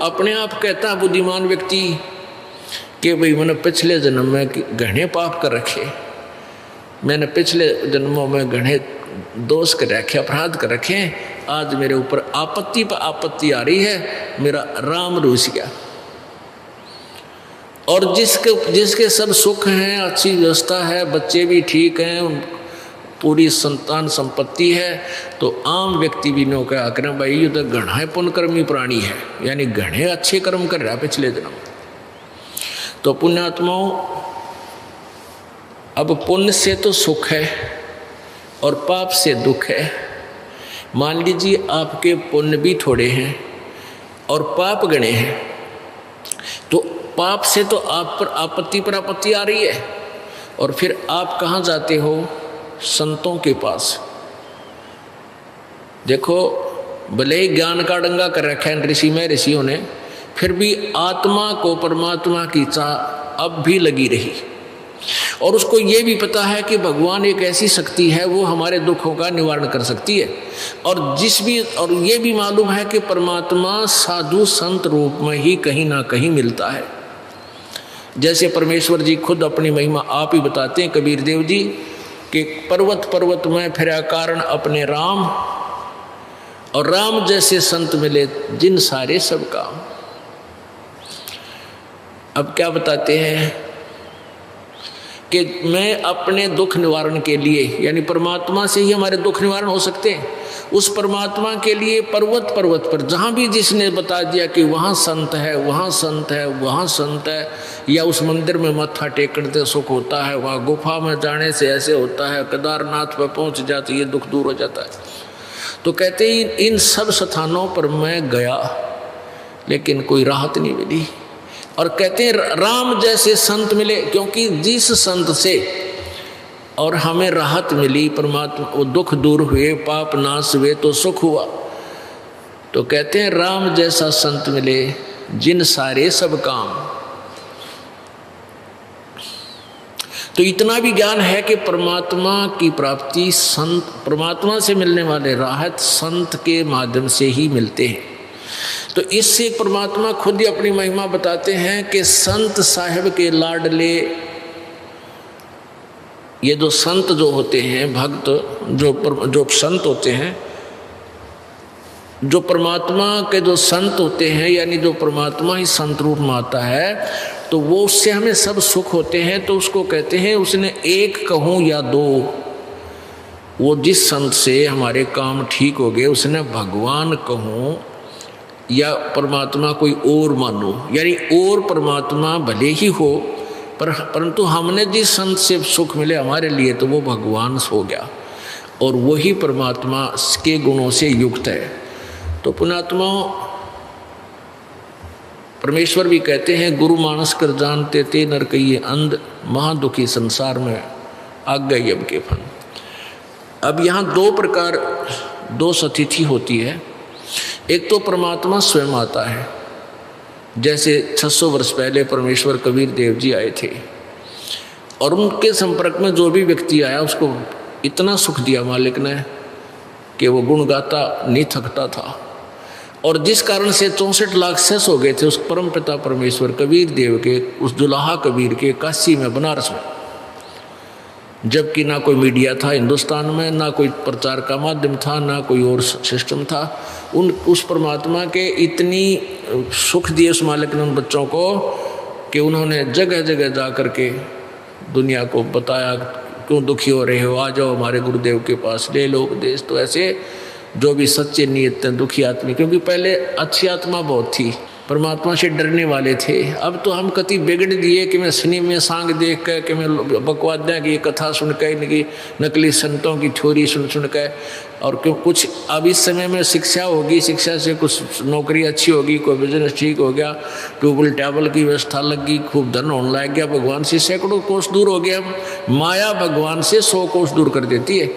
अपने आप कहता बुद्धिमान व्यक्ति कि भाई मैंने पिछले जन्म में घने पाप कर रखे, मैंने पिछले जन्मों में घने दोष कर रखे, अपराध कर रखे, आज मेरे ऊपर आपत्ति पर आपत्ति आ रही है, मेरा राम रूस गया। और जिसके सब सुख हैं, अच्छी व्यवस्था है, बच्चे भी ठीक हैं, पूरी संतान संपत्ति है, तो आम व्यक्ति भी नो क्या करें भाई ये तो घना पुण्यकर्मी प्राणी है, यानी घने अच्छे कर्म कर रहा है पिछले जन्म। तो पुण्यात्माओं, अब पुण्य से तो सुख है और पाप से दुख है। मान लीजिए आपके पुण्य भी थोड़े हैं और पाप गणे हैं, तो पाप से तो आप पर आपत्ति आ रही है, और फिर आप कहाँ जाते हो? संतों के पास। देखो भले ही ज्ञान का डंगा कर रखा है ऋषियों ने, फिर भी आत्मा को परमात्मा की चाह अब भी लगी रही, और उसको ये भी पता है कि भगवान एक ऐसी शक्ति है वो हमारे दुखों का निवारण कर सकती है, और ये भी मालूम है कि परमात्मा साधु संत रूप में ही कहीं ना कहीं मिलता है। जैसे परमेश्वर जी खुद अपनी महिमा आप ही बताते हैं, कबीर देव जी, कि पर्वत पर्वत में फिरा कारण अपने राम, और राम जैसे संत मिले जिन सारे सब काम। अब क्या बताते हैं कि मैं अपने दुख निवारण के लिए, यानी परमात्मा से ही हमारे दुख निवारण हो सकते हैं, उस परमात्मा के लिए पर्वत पर्वत पर जहाँ भी जिसने बता दिया कि वहाँ संत है, वहाँ संत है, वहाँ संत है, या उस मंदिर में मत्था टेकने से सुख होता है, वहाँ गुफा में जाने से ऐसे होता है, केदारनाथ पर पहुँच जाते ये दुख दूर हो जाता है। तो कहते हैं इन सब स्थानों पर मैं गया लेकिन कोई राहत नहीं मिली, और कहते हैं राम जैसे संत मिले, क्योंकि जिस संत से और हमें राहत मिली, परमात्मा वो दुख दूर हुए, पाप नाश हुए, तो सुख हुआ। तो कहते हैं राम जैसा संत मिले जिन सारे सब काम। तो इतना भी ज्ञान है कि परमात्मा की प्राप्ति संत, परमात्मा से मिलने वाले राहत संत के माध्यम से ही मिलते हैं। तो इससे परमात्मा खुद ही अपनी महिमा बताते हैं कि संत साहिब के लाडले, ये जो संत जो होते हैं, भक्त जो संत होते हैं, जो परमात्मा के जो संत होते हैं, यानी जो परमात्मा ही संत रूप में आता है, तो वो उससे हमें सब सुख होते हैं। तो उसको कहते हैं, उसने एक कहूँ या दो, वो जिस संत से हमारे काम ठीक हो गए उसने भगवान कहूँ या परमात्मा कोई और मानो, यानी और परमात्मा भले ही हो, परंतु हमने जिस संत से सुख मिले हमारे लिए, तो वो भगवान हो गया, और वही परमात्मा के गुणों से युक्त है। तो पुण्यात्माओं, परमेश्वर भी कहते हैं, गुरु मानस कर जानते ते नर कहिए अंध, महादुखी संसार में आग गई अब के फन। अब यहाँ दो सतिथि होती है। एक तो परमात्मा स्वयं आता है, जैसे 600 वर्ष पहले परमेश्वर कबीर देव जी आए थे, और उनके संपर्क में जो भी व्यक्ति आया उसको इतना सुख दिया मालिक ने कि वो गुण गाता नहीं थकता था, और जिस कारण से 64 लाख शेष हो गए थे उस परम पिता परमेश्वर कबीर देव के, उस दुल्हा कबीर के काशी में, बनारस में। जबकि ना कोई मीडिया था हिंदुस्तान में, ना कोई प्रचार का माध्यम था, ना कोई और सिस्टम था। उस परमात्मा के इतनी सुख दिए उस मालिक ने उन बच्चों को कि उन्होंने जगह जगह जा कर के दुनिया को बताया, क्यों दुखी हो रहे हो, आ जाओ हमारे गुरुदेव के पास, ले लो उपदेश। तो ऐसे जो भी सच्चे नियत दुखी आत्मा, क्योंकि पहले अच्छी आत्मा बहुत थी, परमात्मा से डरने वाले थे। अब तो हम कति बिगड़ दिए कि मैं सिनेमा में सांग देख कर, कि मैं बकवाद की कथा सुन कर, इनकी नकली संतों की थ्योरी सुन कर, और क्यों कुछ अब इस समय में शिक्षा होगी, शिक्षा से कुछ नौकरी अच्छी होगी, कोई बिजनेस ठीक हो गया, ट्यूबल टैबल की व्यवस्था लग गई, खूब धन होने लग गया, भगवान से सैकड़ों कोस दूर हो गया। माया भगवान से 100 कोस दूर कर देती है।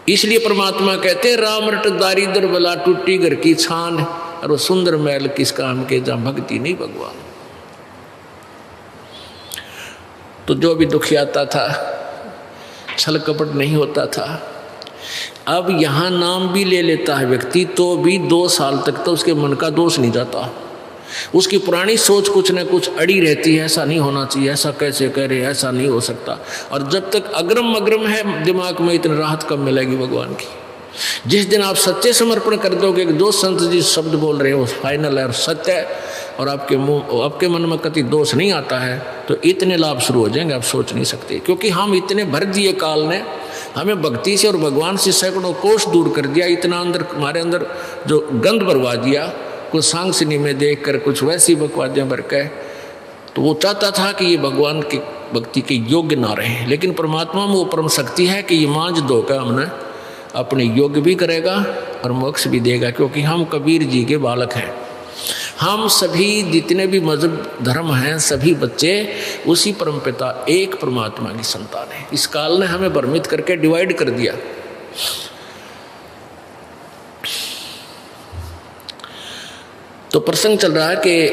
इसलिए परमात्मा कहते हैं, राम रट दारिद्र बला टूटी घर की छान, और वो सुंदर महल किस काम के जहाँ भक्ति नहीं भगवान। तो जो भी दुखी आता था, छल कपट नहीं होता था, अब यहाँ नाम भी ले लेता है व्यक्ति तो भी 2 साल तक तो उसके मन का दोष नहीं जाता। उसकी पुरानी सोच कुछ न कुछ अड़ी रहती है, ऐसा नहीं होना चाहिए, ऐसा कैसे कह रहे, ऐसा नहीं हो सकता। और जब तक अग्रम अग्रम है दिमाग में, इतनी राहत कब मिलेगी भगवान की। जिस दिन आप सच्चे समर्पण कर दोगे कि जो संत जी शब्द बोल रहे हो फाइनल है और सत्य है और आपके मन में कति दोष नहीं आता है, तो इतने लाभ शुरू हो जाएंगे आप सोच नहीं सकते। क्योंकि हम इतने भर दिए, काल ने हमें भक्ति से और भगवान से सैकड़ों कोष दूर कर दिया, इतना अंदर हमारे अंदर जो गंध भरवा दिया, कुछ सांगसनी में देख कर कुछ वैसी बकवादियाँ भर के। तो वो चाहता था कि ये भगवान की भक्ति के योग्य ना रहे, लेकिन परमात्मा में वो परम शक्ति है कि ये मांझ धोकर हमने अपने योग्य भी करेगा और मोक्ष भी देगा। क्योंकि हम कबीर जी के बालक हैं, हम सभी जितने भी मजहब धर्म हैं सभी बच्चे उसी परमपिता एक परमात्मा की संतान है। इस काल ने हमें भ्रमित करके डिवाइड कर दिया। तो प्रसंग चल रहा है कि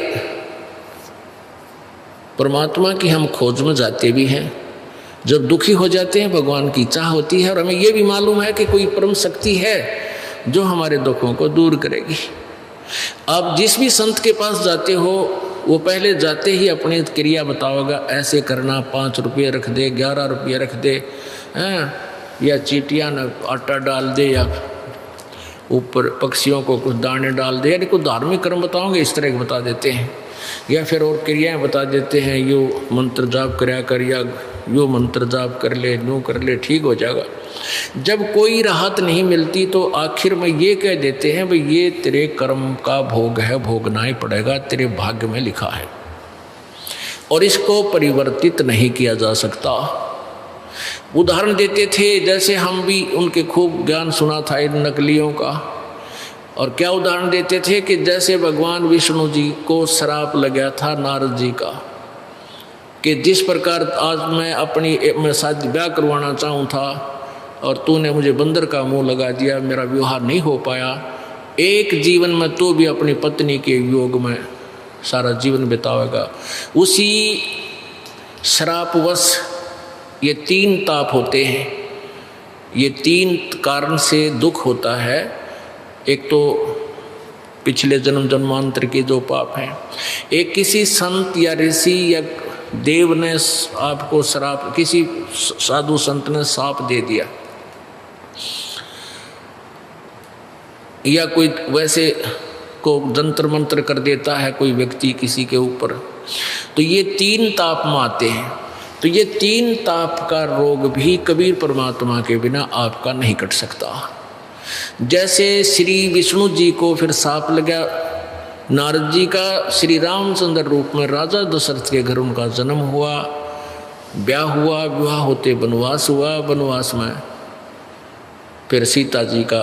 परमात्मा की हम खोज में जाते भी हैं, जब दुखी हो जाते हैं भगवान की चाह होती है और हमें यह भी मालूम है कि कोई परम शक्ति है जो हमारे दुखों को दूर करेगी। आप जिस भी संत के पास जाते हो वो पहले जाते ही अपनी क्रिया बताओगा, ऐसे करना, 5 रुपये रख दे, 11 रुपये रख दे, या चीटियाँ न आटा डाल दे, या ऊपर पक्षियों को कुछ दाने डाल दे, यानी कुछ धार्मिक कर्म बताओगे इस तरह के बता देते हैं। या फिर और क्रियाएं बता देते हैं, यो मंत्र जाप कराया कर, या यो मंत्र जाप कर ले, यूँ कर ले, ठीक हो जाएगा। जब कोई राहत नहीं मिलती तो आखिर में ये कह देते हैं भाई ये तेरे कर्म का भोग है, भोगना ही पड़ेगा, तेरे भाग्य में लिखा है और इसको परिवर्तित नहीं किया जा सकता। उदाहरण देते थे, जैसे हम भी उनके खूब ज्ञान सुना था इन नकलियों का। और क्या उदाहरण देते थे कि जैसे भगवान विष्णु जी को श्राप लगा था नारद जी का कि जिस प्रकार आज मैं शादी ब्याह करवाना चाहूँ था और तूने मुझे बंदर का मुंह लगा दिया, मेरा विवाह नहीं हो पाया, एक जीवन में तू भी अपनी पत्नी के योग में सारा जीवन बिताएगा। उसी श्रापवश ये 3 ताप होते हैं, ये 3 कारण से दुख होता है। एक तो पिछले जन्म जन्मांतर के जो पाप हैं, एक किसी संत या ऋषि या देव ने आपको श्राप, किसी साधु संत ने श्राप दे दिया, या कोई वैसे को जंतर मंत्र कर देता है कोई व्यक्ति किसी के ऊपर, तो ये 3 ताप में आते हैं। तो ये 3 ताप का रोग भी कबीर परमात्मा के बिना आपका नहीं कट सकता। जैसे श्री विष्णु जी को फिर साप लगा नारद जी का, श्री रामचंद्र रूप में राजा दशरथ के घर उनका जन्म हुआ, ब्याह हुआ, विवाह होते वनवास हुआ, वनवास में फिर सीता जी का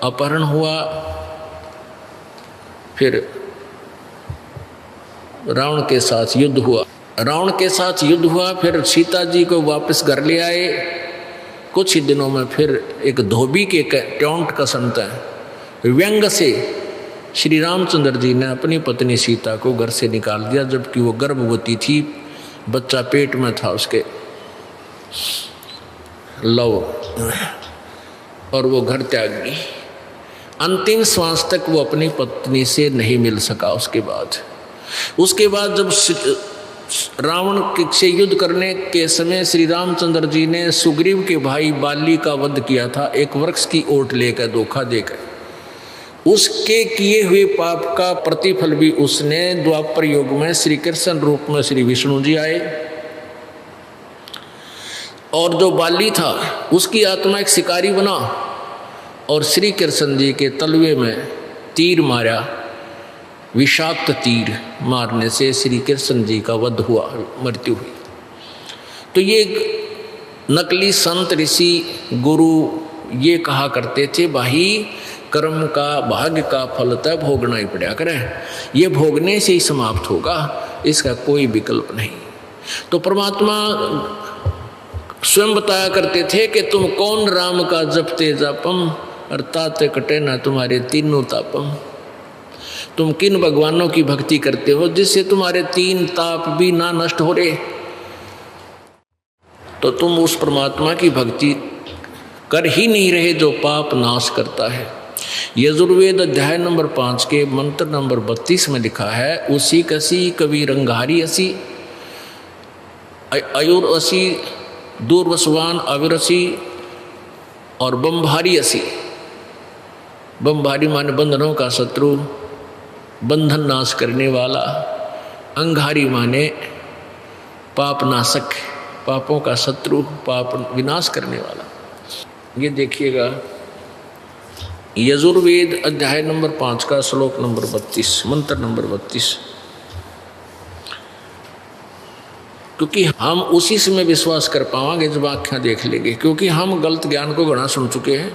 अपहरण हुआ, फिर रावण के साथ युद्ध हुआ, फिर सीता जी को वापस घर ले आए। कुछ ही दिनों में फिर एक धोबी के टोंट का संत है व्यंग से श्री रामचंद्र जी ने अपनी पत्नी सीता को घर से निकाल दिया, जबकि वो गर्भवती थी, बच्चा पेट में था उसके, लव, और वो घर त्याग गई। अंतिम श्वास तक वो अपनी पत्नी से नहीं मिल सका। उसके बाद जब रावण से युद्ध करने के समय श्री रामचंद्र जी ने सुग्रीव के भाई बाली का वध किया था, एक वृक्ष की ओट लेकर, धोखा देकर। उसके किए हुए पाप का प्रतिफल भी उसने द्वापर युग में श्री कृष्ण रूप में श्री विष्णु जी आए, और जो बाली था उसकी आत्मा एक शिकारी बना और श्री कृष्ण जी के तलवे में तीर मारा। विषाक्त तीर मारने से श्री कृष्ण जी का वध हुआ, मृत्यु हुई। तो ये नकली संत ऋषि गुरु ये कहा करते थे, भाई कर्म का भाग्य का फल तब भोगना ही पड़ा करे, ये भोगने से ही समाप्त होगा, इसका कोई विकल्प नहीं। तो परमात्मा स्वयं बताया करते थे कि तुम कौन राम का जपते जापम, अर्थात कटे ना तुम्हारे 3 तापम। तुम किन भगवानों की भक्ति करते हो जिससे तुम्हारे 3 ताप भी ना नष्ट हो रहे, तो तुम उस परमात्मा की भक्ति कर ही नहीं रहे जो पाप नाश करता है। यजुर्वेद अध्याय नंबर 5 के मंत्र नंबर 32 में लिखा है, उसी कसी कबीर अंगारी असी, अयुर असी, दूरवसवान अविरसी और बम्भारी असी। बम्भारी माने बंधनों का शत्रु, बंधन नाश करने वाला। अंगारी माने पाप नाशक, पापों का शत्रु, पाप विनाश करने वाला। ये देखिएगा यजुर्वेद अध्याय नंबर 5 का श्लोक नंबर 32, मंत्र नंबर 32। क्योंकि हम उसी से में विश्वास कर पाएंगे जब आँखें देख लेंगे, क्योंकि हम गलत ज्ञान को घना सुन चुके हैं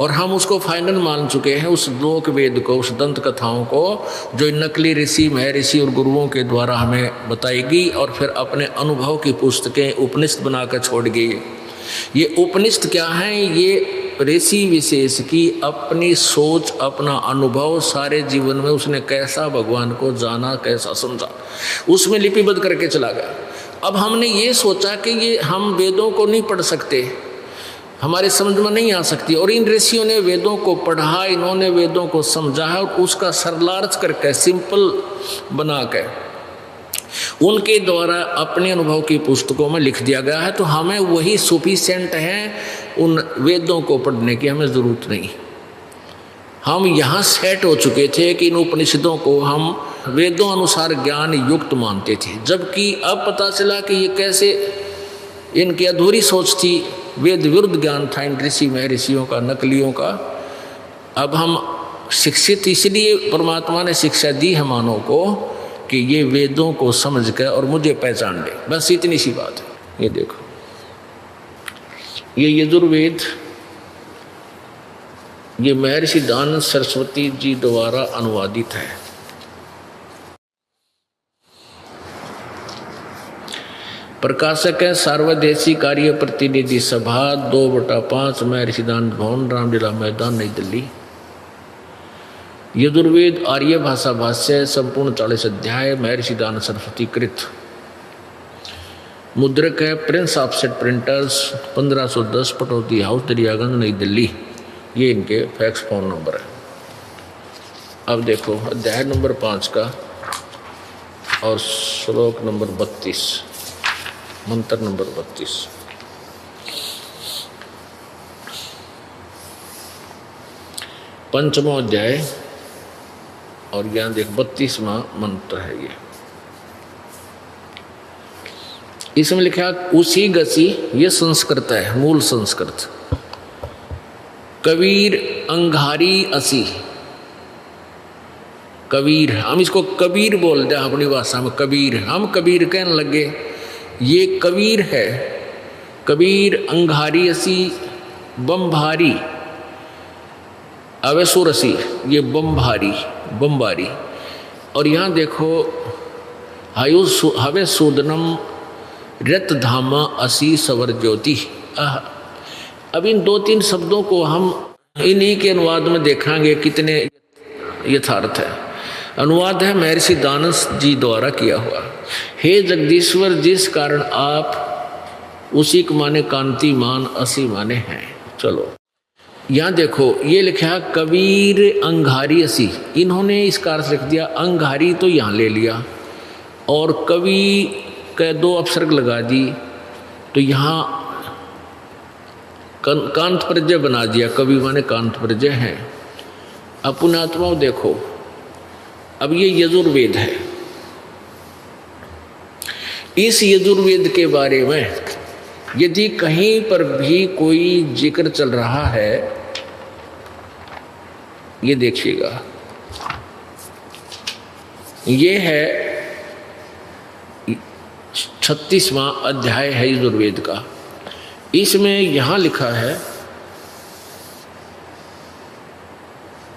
और हम उसको फाइनल मान चुके हैं, उस लोक वेद को, उस दंत कथाओं को जो नकली ऋषि महर्षि और गुरुओं के द्वारा हमें बताएगी और फिर अपने अनुभव की पुस्तकें उपनिषद बनाकर छोड़ गई। ये उपनिषद क्या है? ये ऋषि विशेष की अपनी सोच, अपना अनुभव, सारे जीवन में उसने कैसा भगवान को जाना, कैसा समझा, उसमें लिपिबद्ध करके चला गया। अब हमने ये सोचा कि ये हम वेदों को नहीं पढ़ सकते, हमारे समझ में नहीं आ सकती, और इन ऋषियों ने वेदों को पढ़ा, इन्होंने वेदों को समझा है और उसका सरलार्थ करके, सिंपल बना के उनके द्वारा अपने अनुभव की पुस्तकों में लिख दिया गया है। तो हमें वही सफिशिएंट है, उन वेदों को पढ़ने की हमें ज़रूरत नहीं। हम यहाँ सेट हो चुके थे कि इन उपनिषदों को हम वेदों अनुसार ज्ञान युक्त मानते थे, जबकि अब पता चला कि ये कैसे, इनकी अधूरी सोच थी, वेद विरुद्ध ज्ञान था इन ऋषि महर्षियों का, नकलियों का। अब हम शिक्षित, इसलिए परमात्मा ने शिक्षा दी है मानव को कि ये वेदों को समझ कर और मुझे पहचान ले, बस इतनी सी बात है। ये देखो, ये यजुर्वेद, ये महर्षि दयानंद सरस्वती जी द्वारा अनुवादित है। प्रकाशक है सार्वदेशी कार्य प्रतिनिधि सभा 2/5 महर्षि दयानंद भवन, रामलीला मैदान, नई दिल्ली। यजुर्वेद आर्य भाषा भाष्य संपूर्ण 40 अध्याय, महर्षि दयानंद सरस्वती कृत। मुद्रक है Prince offset printers, 1510 Pataudi house, Daryaganj, नई दिल्ली। ये इनके फैक्स फोन नंबर है। अब देखो अध्याय नंबर 5 का और श्लोक नंबर 32, मंत्र नंबर 32। पंचमो अध्याय और यहाँ देख 32वां मंत्र है। ये इसमें लिखा उसी गसी, ये संस्कृत है, मूल संस्कृत। कबीर अंगारी असी, कबीर, हम इसको कबीर बोलते हैं अपनी भाषा में, कबीर, हम कबीर कहने लगे, ये कबीर है। कबीर अंगारी असी, बम्भारी, अवेसुरसी, ये बम्भारी, बम्बारी। और यहाँ देखो हवे सूदनम रत धामा असी सवर ज्योति। अब इन 2-3 शब्दों को हम इन्हीं के अनुवाद में देखेंगे कितने यथार्थ है। अनुवाद है महर्षि दयानंद जी द्वारा किया हुआ। हे जगदीश्वर, जिस कारण आप उसी के माने कांतिमान, असी माने हैं। चलो यहाँ देखो, ये लिखा कबीर अंगारी असी, इन्होंने इसका अर्थ लिख दिया, अंगारी तो यहाँ ले लिया और कवि के 2 अपसर्ग लगा दी, तो यहाँ कांत प्रजय बना दिया, कवि माने कांत प्रजय है। अब पुण्यात्मा देखो, अब ये यजुर्वेद है। इस यजुर्वेद के बारे में यदि कहीं पर भी कोई जिक्र चल रहा है, ये देखिएगा, ये है 36वां अध्याय है यजुर्वेद का। इसमें यहां लिखा है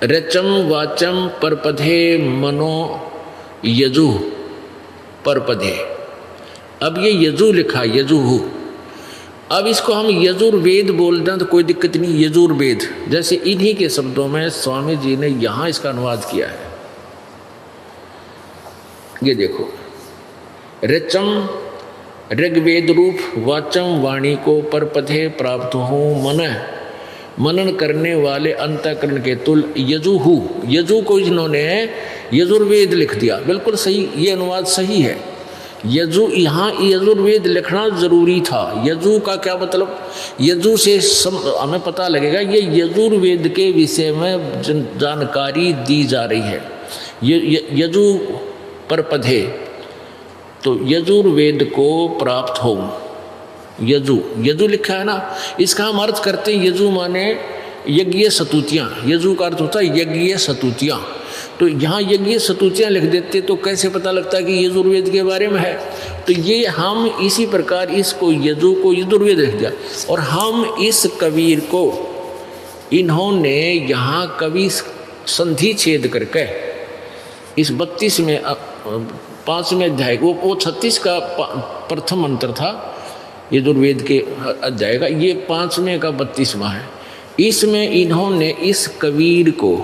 रचम वाचम परपधे मनो यजु परपधे। अब ये यजु लिखा, यजुहु। अब इसको हम यजुर्वेद बोल दें तो कोई दिक्कत नहीं, यजुर्वेद, जैसे इन्हीं के शब्दों में स्वामी जी ने यहाँ इसका अनुवाद किया है। ये देखो, रचम ऋग्वेद रूप वाचम वाणी को पर पथे प्राप्त हो मनन करने वाले अंतःकरण के तुल यजुहु। यजु को इन्होंने यजुर्वेद लिख दिया, बिल्कुल सही, ये अनुवाद सही है। यजु, यहाँ यजुर्वेद लिखना जरूरी था। यजु का क्या मतलब, यजु से हमें पता लगेगा ये यजुर्वेद के विषय में जानकारी दी जा रही है। यजु पर पधे, तो यजुर्वेद को प्राप्त हो। यजु, यजु लिखा है ना, इसका हम अर्थ करते हैं यजु माने यज्ञ सतुतियाँ। यजु का अर्थ होता है यज्ञ सतुतियाँ। तो यहाँ यज्ञ सतुतियाँ लिख देते तो कैसे पता लगता है कि यजुर्वेद के बारे में है। तो ये हम इसी प्रकार इसको यजु को यजुर्वेद लिख दिया। और हम इस कबीर को इन्होंने यहाँ कवि संधि छेद करके इस 32 में 5वें अध्याय वो 36 का प्रथम मंत्र था यजुर्वेद के अध्याय का, ये 5वें का 32वां है। इसमें इन्होंने इस कबीर को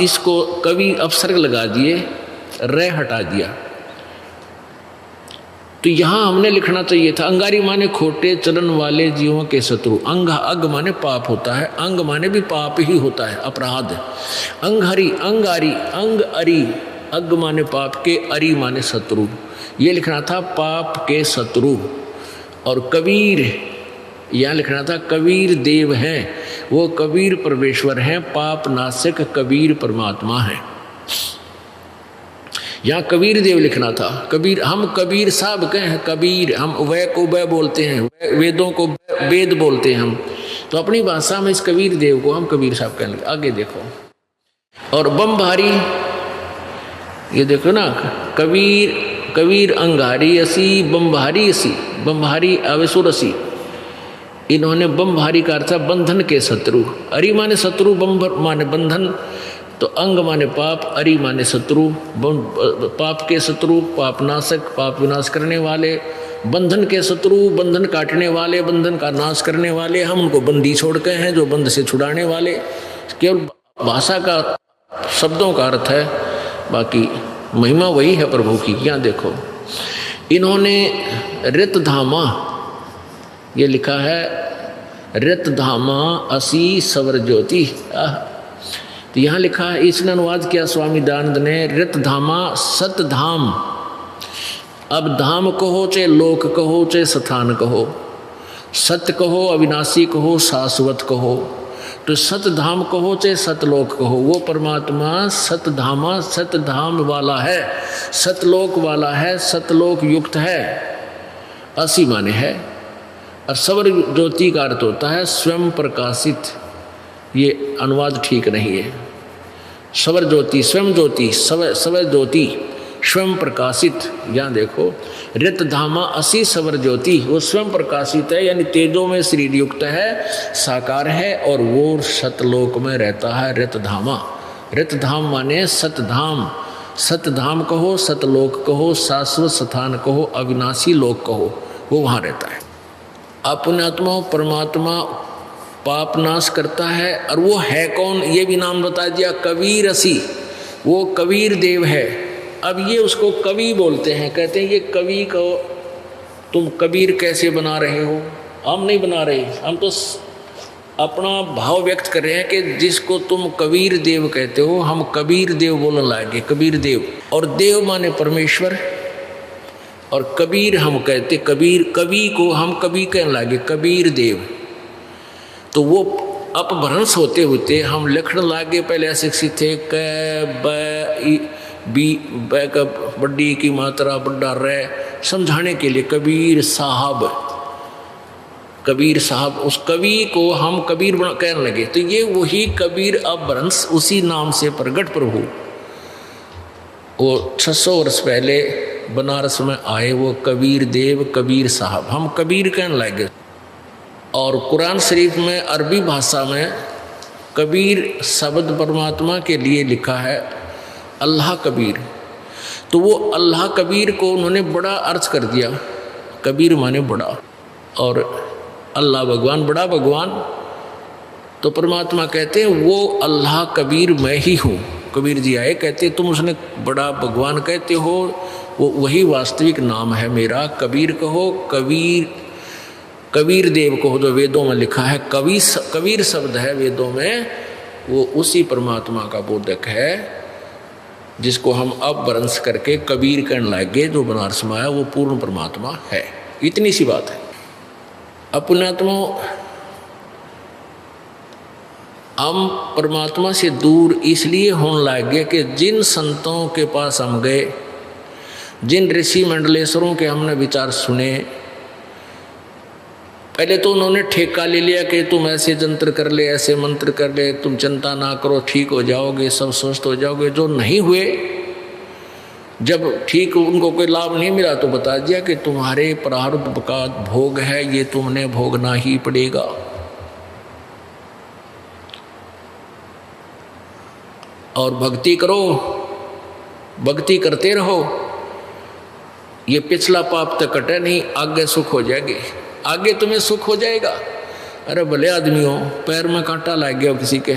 इसको कवि अपसर्ग लगा दिए, रे हटा दिया। तो यहाँ हमने लिखना चाहिए था अंगारी माने खोटे चलन वाले जीवों के शत्रु। अंग, अग माने पाप होता है, अंग माने भी पाप ही होता है, अपराध। अंगहरी, अंगारी, अंग अरी, अग माने पाप के, अरी माने शत्रु। ये लिखना था पाप के शत्रु। और कबीर यहाँ लिखना था कबीर देव हैं, वो कबीर परमेश्वर हैं, पाप नाशक कबीर परमात्मा है। यहाँ कबीर देव लिखना था। कबीर, हम कबीर साहब कहे हैं, कबीर, हम वह को वह बोलते हैं, वेदों को वेद बोलते हैं हम, तो अपनी भाषा में इस कबीर देव को हम कबीर साहब कहने लगे। आगे देखो, और बम भारी, ये देखो ना, कबीर, कबीर अंगारी असी, बम भारी असी, बम भारी आवेशुर असी। इन्होंने बम भारी का अर्थ बंधन के शत्रु। अरि माने शत्रु, बम माने बंधन, तो अंग माने पाप, अरि माने शत्रु, पाप के शत्रु, पाप नाशक, पाप विनाश करने वाले, बंधन के शत्रु, बंधन काटने वाले, बंधन का नाश करने वाले। हम उनको बंदी छोड़ के हैं, जो बंद से छुड़ाने वाले। केवल भाषा का, शब्दों का अर्थ है, बाकी महिमा वही है प्रभु की। यहाँ देखो, इन्होंने रितधामा, ये लिखा है रितधामा असी सवर ज्योति। तो यहाँ लिखा है, इसने अनुवाद किया स्वामी दयानंद ने, रितधामा सतधाम। अब धाम कहो चाहे लोक कहो चाहे स्थान कहो, सत्य कहो, अविनाशी कहो, शाश्वत कहो। तो सतधाम कहो चाहे सतलोक कहो, वो परमात्मा सतधामा, सतधाम वाला है, सतलोक वाला है, सतलोक युक्त है। असी माने है। और सवर ज्योति का अर्थ होता है स्वयं प्रकाशित। ये अनुवाद ठीक नहीं है। सवर ज्योति, स्वयं ज्योति, सवर ज्योति, स्वयं प्रकाशित। यहाँ देखो, रितधामा असी सवर ज्योति, वो स्वयं प्रकाशित है, यानी तेजों में शरीर युक्त है, साकार है, और वो सतलोक में रहता है। रितधामा, रितधाम माने सतधाम। सतधाम कहो, सतलोक कहो, शाश्वत स्थान कहो, अविनाशी लोक कहो, वो वहाँ रहता है। अपनात्मा परमात्मा पाप नाश करता है। और वो है कौन, ये भी नाम बता दिया, कबीर असी, वो कबीर देव है। अब ये उसको कवि बोलते हैं, कहते हैं ये कवि को तुम कबीर कैसे बना रहे हो। हम नहीं बना रहे, हम तो अपना भाव व्यक्त कर रहे हैं कि जिसको तुम कबीर देव कहते हो, हम कबीर देव बोलने लगे, कबीर देव। और देव माने परमेश्वर, और कबीर हम कहते, कबीर, कवि को हम कवि कहने लगे, कबीर देव। तो वो अपभ्रंश होते होते हम लिखने लगे, पहले अशिक्षित थे, क ब बी, ब का बड्डी की मात्रा बड्डा रे, समझाने के लिए कबीर साहब, कबीर साहब, उस कवि को हम कबीर कहने लगे। तो ये वही कबीर अपभ्रंश, उसी नाम से प्रगट प्रभु वो 600 वर्ष पहले बनारस में आए, वो कबीर देव, कबीर साहब, हम कबीर कहने लगे। और कुरान शरीफ में अरबी भाषा में कबीर शब्द परमात्मा के लिए लिखा है अल्लाह कबीर। तो वो अल्लाह कबीर को उन्होंने बड़ा अर्थ कर दिया, कबीर माने बड़ा, और अल्लाह भगवान, बड़ा भगवान। तो परमात्मा कहते हैं वो अल्लाह कबीर मैं ही हूँ, कबीर जी आए, कहते तुम उसने बड़ा भगवान कहते हो, वो वही वास्तविक नाम है मेरा। कबीर कहो, कबीर देव कहो, जो वेदों में लिखा है। कबीर शब्द है वेदों में, वो उसी परमात्मा का बोधक है जिसको हम अब वंश करके कबीर कहने लगे। जो बनारस में आया वो पूर्ण परमात्मा है। इतनी सी बात है। अपनात्मा हम परमात्मा से दूर इसलिए होने लग गए कि जिन संतों के पास हम गए, जिन ऋषि मंडलेश्वरों के हमने विचार सुने, पहले तो उन्होंने ठेका ले लिया कि तुम ऐसे जंत्र कर ले, ऐसे मंत्र कर ले, तुम चिंता ना करो, ठीक हो जाओगे, सब स्वस्थ हो जाओगे। जो नहीं हुए, जब ठीक उनको कोई लाभ नहीं मिला तो बता दिया कि तुम्हारे प्रारब्ध का भोग है, ये तुमने भोगना ही पड़ेगा। और भक्ति करो, भक्ति करते रहो, ये पिछला पाप तो कटे नहीं, आगे सुख हो जाएगी, आगे तुम्हें सुख हो जाएगा। अरे भले आदमी हो, पैर में कांटा लग गया हो, किसी के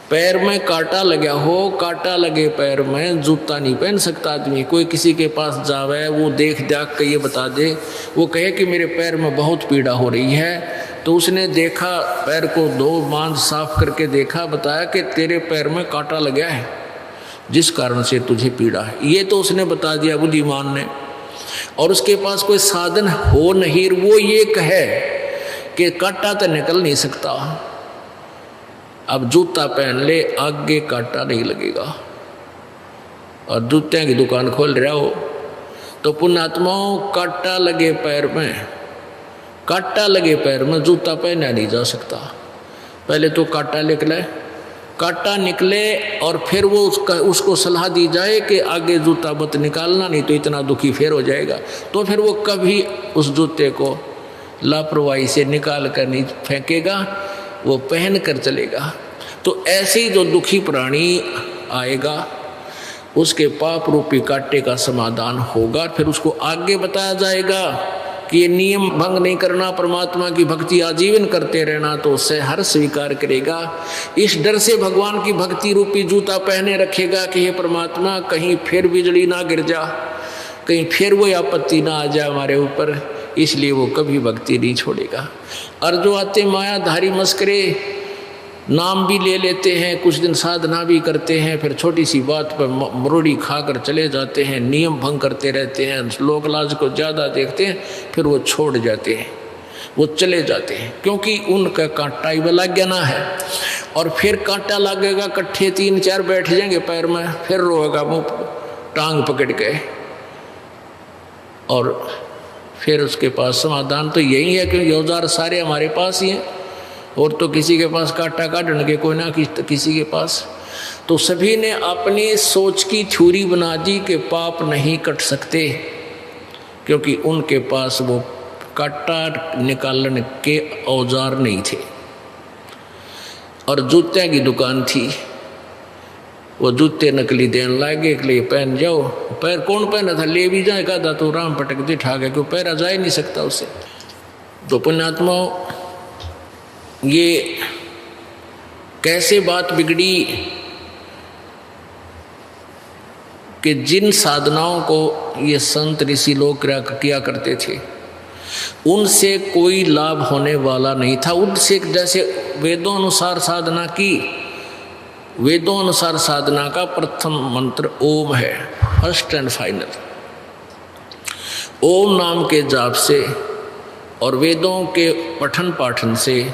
पैर में कांटा लगा हो, कांटा लगे पैर में जूता नहीं पहन सकता आदमी। कोई किसी के पास जावे, वो देख दाख के ये बता दे, वो कहे कि मेरे पैर में बहुत पीड़ा हो रही है, तो उसने देखा, पैर को दो मांझ साफ करके देखा, बताया कि तेरे पैर में कांटा लगा है, जिस कारण से तुझे पीड़ा है। ये तो उसने बता दिया बुद्धिमान ने, और उसके पास कोई साधन हो नहीं, वो ये कहे कि कांटा तो निकल नहीं सकता, अब जूता पहन ले, आगे कांटा नहीं लगेगा। और जूते की दुकान खोल रहा हो तो पुण्यात्माओं, कांटा लगे पैर में, कांटा लगे पैर में जूता पहना नहीं जा सकता। पहले तो कांटा निकले और फिर वो उसको सलाह दी जाए कि आगे जूता मत निकालना, नहीं तो इतना दुखी फिर हो जाएगा। तो फिर वो कभी उस जूते को लापरवाही से निकाल कर नहीं फेंकेगा, वो पहन कर चलेगा। तो ऐसे ही जो दुखी प्राणी आएगा, उसके पाप रूपी कांटे का समाधान होगा। फिर उसको आगे बताया जाएगा कि ये नियम भंग नहीं करना, परमात्मा की भक्ति आजीवन करते रहना, तो उससे हर स्वीकार करेगा। इस डर से भगवान की भक्ति रूपी जूता पहने रखेगा कि हे परमात्मा, कहीं फिर बिजली ना गिर जा, कहीं फिर वो आपत्ति ना आ जाए हमारे ऊपर, इसलिए वो कभी भक्ति नहीं छोड़ेगा। और जो आते मायाधारी मस्करे, नाम भी ले लेते हैं, कुछ दिन साधना भी करते हैं, फिर छोटी सी बात पर मरोड़ी खाकर चले जाते हैं, नियम भंग करते रहते हैं, लोक लाज को ज़्यादा देखते हैं, फिर वो छोड़ जाते हैं, वो चले जाते हैं, क्योंकि उनका कांटा ही लग गया ना है। और फिर कांटा लगेगा, इकट्ठे 3-4 बैठ जाएंगे पैर में, फिर रोएगा मुँह टांग पकड़ के, और फिर उसके पास समाधान तो यही है कि औजार सारे हमारे पास ही हैं, और तो किसी के पास कांटा काटने के कोई ना किसी के पास। तो सभी ने अपनी सोच की थ्योरी बना दी कि पाप नहीं कट सकते, क्योंकि उनके पास वो कांटा निकालने के औजार नहीं थे। और जूते की दुकान थी, वो जूते नकली देने लगे कि पहन जाओ। पैर कौन पहना था, ले भी जाएगा था तो राम पटक दे ठा गया, क्यों पैरा जा ही नहीं सकता उसे। तो पुण्यात्माओं, ये कैसे बात बिगड़ी कि जिन साधनाओं को ये संत ऋषि लोग किया करते थे, उनसे कोई लाभ होने वाला नहीं था। उनसे जैसे वेदों अनुसार साधना की, वेदों अनुसार साधना का प्रथम मंत्र ओम है, फर्स्ट एंड फाइनल। ओम नाम के जाप से और वेदों के पठन पाठन से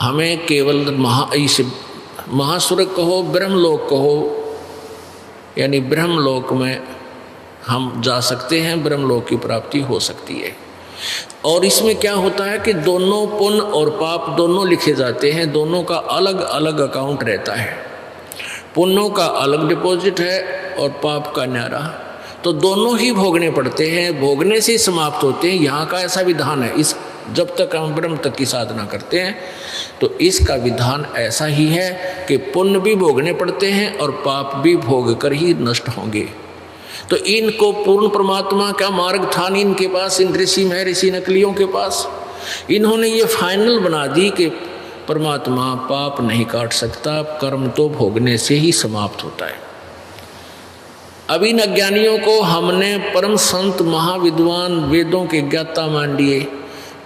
हमें केवल महास्वर्ग कहो, ब्रह्मलोक कहो, यानी ब्रह्मलोक में हम जा सकते हैं, ब्रह्मलोक की प्राप्ति हो सकती है। और इसमें क्या होता है कि दोनों पुण्य और पाप दोनों लिखे जाते हैं, दोनों का अलग अलग अकाउंट रहता है। पुण्यों का अलग डिपॉजिट है और पाप का न्यारा, तो दोनों ही भोगने पड़ते हैं, भोगने से समाप्त होते हैं। यहाँ का ऐसा विधान है, इस जब तक हम ब्रह्म तक की साधना करते हैं तो इसका विधान ऐसा ही है कि पुण्य भी भोगने पड़ते हैं और पाप भी भोग कर ही नष्ट होंगे। तो इनको पूर्ण परमात्मा का मार्ग था नहीं इनके पास, इन ऋषि महर्षि नकलियों के पास। इन्होंने ये फाइनल बना दी कि परमात्मा पाप नहीं काट सकता, कर्म तो भोगने से ही समाप्त होता है। अब इन अज्ञानियों को हमने परम संत महाविद्वान वेदों के ज्ञाता मान लिए।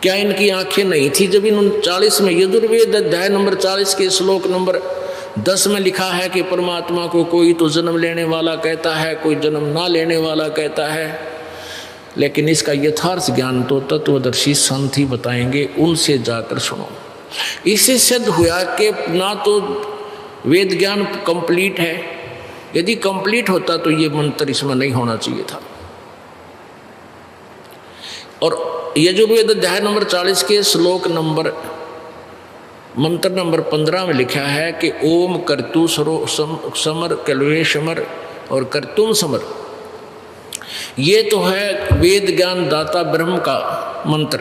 क्या इनकी आंखें नहीं थी जब इन 40 में यजुर्वेद अध्याय नंबर 40 के श्लोक नंबर 10 में लिखा है कि परमात्मा को कोई तो जन्म लेने वाला कहता है, कोई जन्म ना लेने वाला कहता है। लेकिन इसका यथार्थ ज्ञान तो तत्वदर्शी संत ही बताएंगे, उनसे जाकर सुनो। इससे सिद्ध हुआ कि ना तो वेद ज्ञान कंप्लीट है, यदि कंप्लीट होता तो ये मंत्र इसमें नहीं होना चाहिए था। और यजुर्वेद अध्याय नंबर 40 के श्लोक नंबर मंत्र नंबर 15 में लिखा है कि ओम कर्तु समर कलवे समर और कर्तुम समर। ये तो है वेद ज्ञान दाता ब्रह्म का मंत्र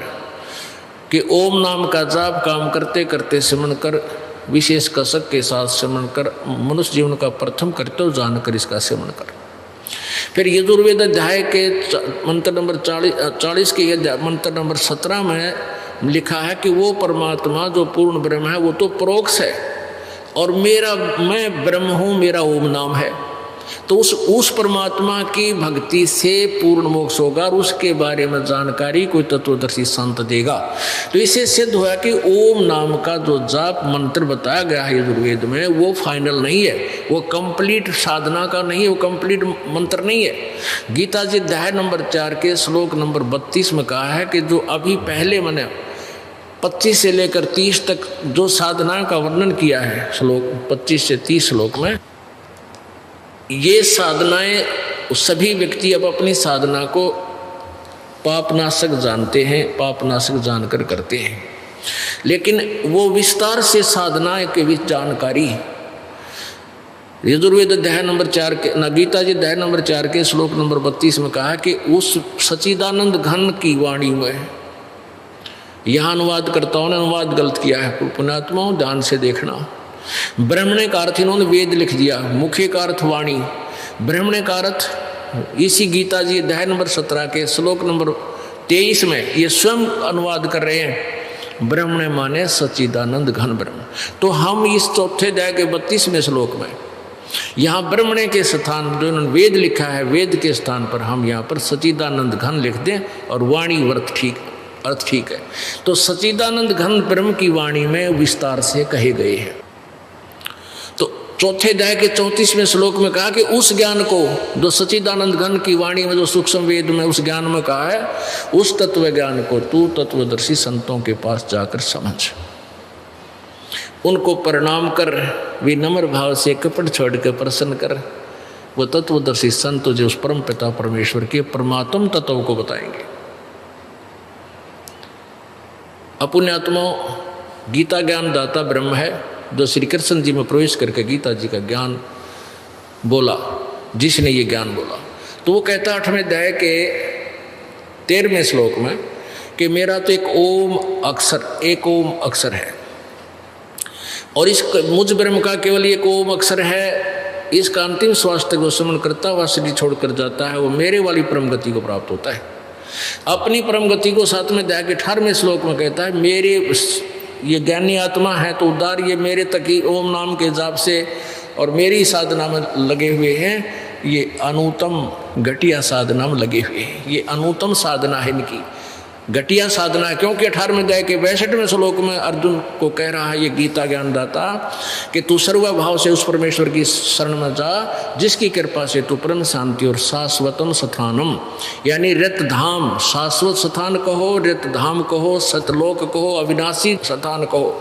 कि ओम नाम का जाप काम करते करते सिमरण कर, विशेष कसक के साथ सिमरण कर, मनुष्य जीवन का प्रथम कर्तव्य जानकर इसका सिमरण कर। फिर यजुर्वेद अध्याय के मंत्र नंबर 40 के मंत्र नंबर 17 में लिखा है कि वो परमात्मा जो पूर्ण ब्रह्म है वो तो परोक्ष है, और मैं ब्रह्म हूँ, मेरा ओम नाम है। तो उस परमात्मा की भक्ति से पूर्ण मोक्ष होगा, और उसके बारे में जानकारी कोई तत्वदर्शी संत देगा। तो इससे सिद्ध हुआ कि ओम नाम का जो जाप मंत्र बताया गया है यजुर्वेद में वो फाइनल नहीं है, वो कंप्लीट साधना का नहीं है, वो कंप्लीट मंत्र नहीं है। गीता जी अध्याय नंबर 4 के श्लोक नंबर 32 में कहा है कि जो अभी पहले मैंने 25 से लेकर 30 तक जो साधना का वर्णन किया है, श्लोक 25 से 30 श्लोक में, ये साधनाएं सभी व्यक्ति अब अपनी साधना को पापनाशक जानते हैं, पापनाशक जानकर करते हैं। लेकिन वो विस्तार से साधना के भी जानकारी यजुर्वेद अध्याय नंबर 4 के गीता जी अध्याय नंबर 4 के श्लोक नंबर 32 में कहा कि उस सच्चिदानंद घन की वाणी में, यहाँ अनुवादकर्ताओं ने अनुवाद गलत किया है, पुण्यात्माओं ध्यान से देखना। ब्रह्मणे का अर्थ इन्होंने वेद लिख दिया, मुख्य का अर्थ वाणी, ब्रह्मणे का अर्थ इसी गीता जी अध्याय नंबर 17 के श्लोक नंबर 23 में ये स्वयं अनुवाद कर रहे हैं, ब्रह्मणे माने सच्चिदानंद घन ब्रह्म। तो हम इस चौथे अध्याय के 32वें श्लोक में यहाँ ब्रह्मणे के स्थान जो इन्होंने वेद लिखा है, वेद के स्थान पर हम यहाँ पर सच्चिदानंद घन लिख दें और वाणी अर्थ ठीक है। तो सच्चिदानंद घन ब्रह्म की वाणी में विस्तार से कहे गए हैं। तो चौथे अध्याय के 34वें श्लोक में कहा कि उस ज्ञान को जो सच्चिदानंद घन की वाणी में जो सूक्ष्म वेद में उस ज्ञान में कहा है, उस तत्व ज्ञान को तू तत्वदर्शी संतों के पास जाकर समझ, उनको प्रणाम कर, विनम्र भाव से कपट छोड़ कर प्रसन्न कर। वो तत्वदर्शी संत जो उस परम पिता परमेश्वर के परमात्म तत्व को बताएंगे। अपुण्यात्माओं, गीता ज्ञान दाता ब्रह्म है जो श्री कृष्ण जी में प्रवेश करके गीता जी का ज्ञान बोला। जिसने ये ज्ञान बोला तो वो कहता 8वें अध्याय के 13वें श्लोक में कि मेरा तो एक ओम अक्षर है, और इस मुझ ब्रह्म का केवल एक ओम अक्षर है। इसका अंतिम श्वास तक वो स्मरण करता हुआ शरीर छोड़कर जाता है, वो मेरे वाली परम गति को प्राप्त होता है। अपनी परम गति को 7वें अध्याय के 18वें श्लोक में कहता है, मेरे ये ज्ञानी आत्मा है तो उद्धार ये मेरे तक ही ओम नाम के जाप से और मेरी साधना में लगे हुए हैं। ये अनुत्तम घटिया साधना में लगे हुए हैं, ये अनुत्तम साधना है इनकी, घटिया साधना है। क्योंकि 18वें अध्याय के 62वें श्लोक में अर्जुन को कह रहा है ये गीता ज्ञान दाता कि तू सर्वभाव से उस परमेश्वर की शरण में जा जिसकी कृपा से तू परम शांति और शाश्वतम स्थानम, यानी रत धाम, शाश्वत स्थान कहो, रत धाम कहो, सतलोक कहो, अविनाशी स्थान कहो,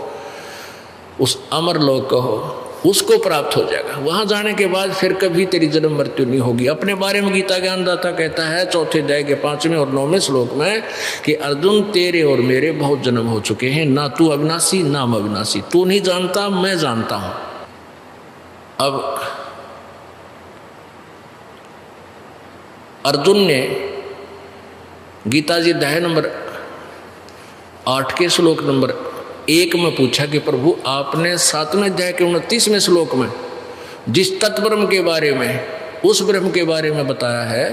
उस अमर लोक कहो, उसको प्राप्त हो जाएगा। वहां जाने के बाद फिर कभी तेरी जन्म मृत्यु नहीं होगी। अपने बारे में गीता ज्ञान दाता कहता है चौथे अध्याय के 5वें और 9वें श्लोक में कि अर्जुन तेरे और मेरे बहुत जन्म हो चुके हैं, ना तू अविनाशी ना मैं अविनाशी, तू नहीं जानता मैं जानता हूं। अब अर्जुन ने गीता जी अध्याय नंबर 8 के श्लोक नंबर 1 में पूछा कि प्रभु आपने 7वें अध्याय के 29वें श्लोक में जिस तत्ब्रह्म के बारे में, उस ब्रह्म के बारे में बताया है,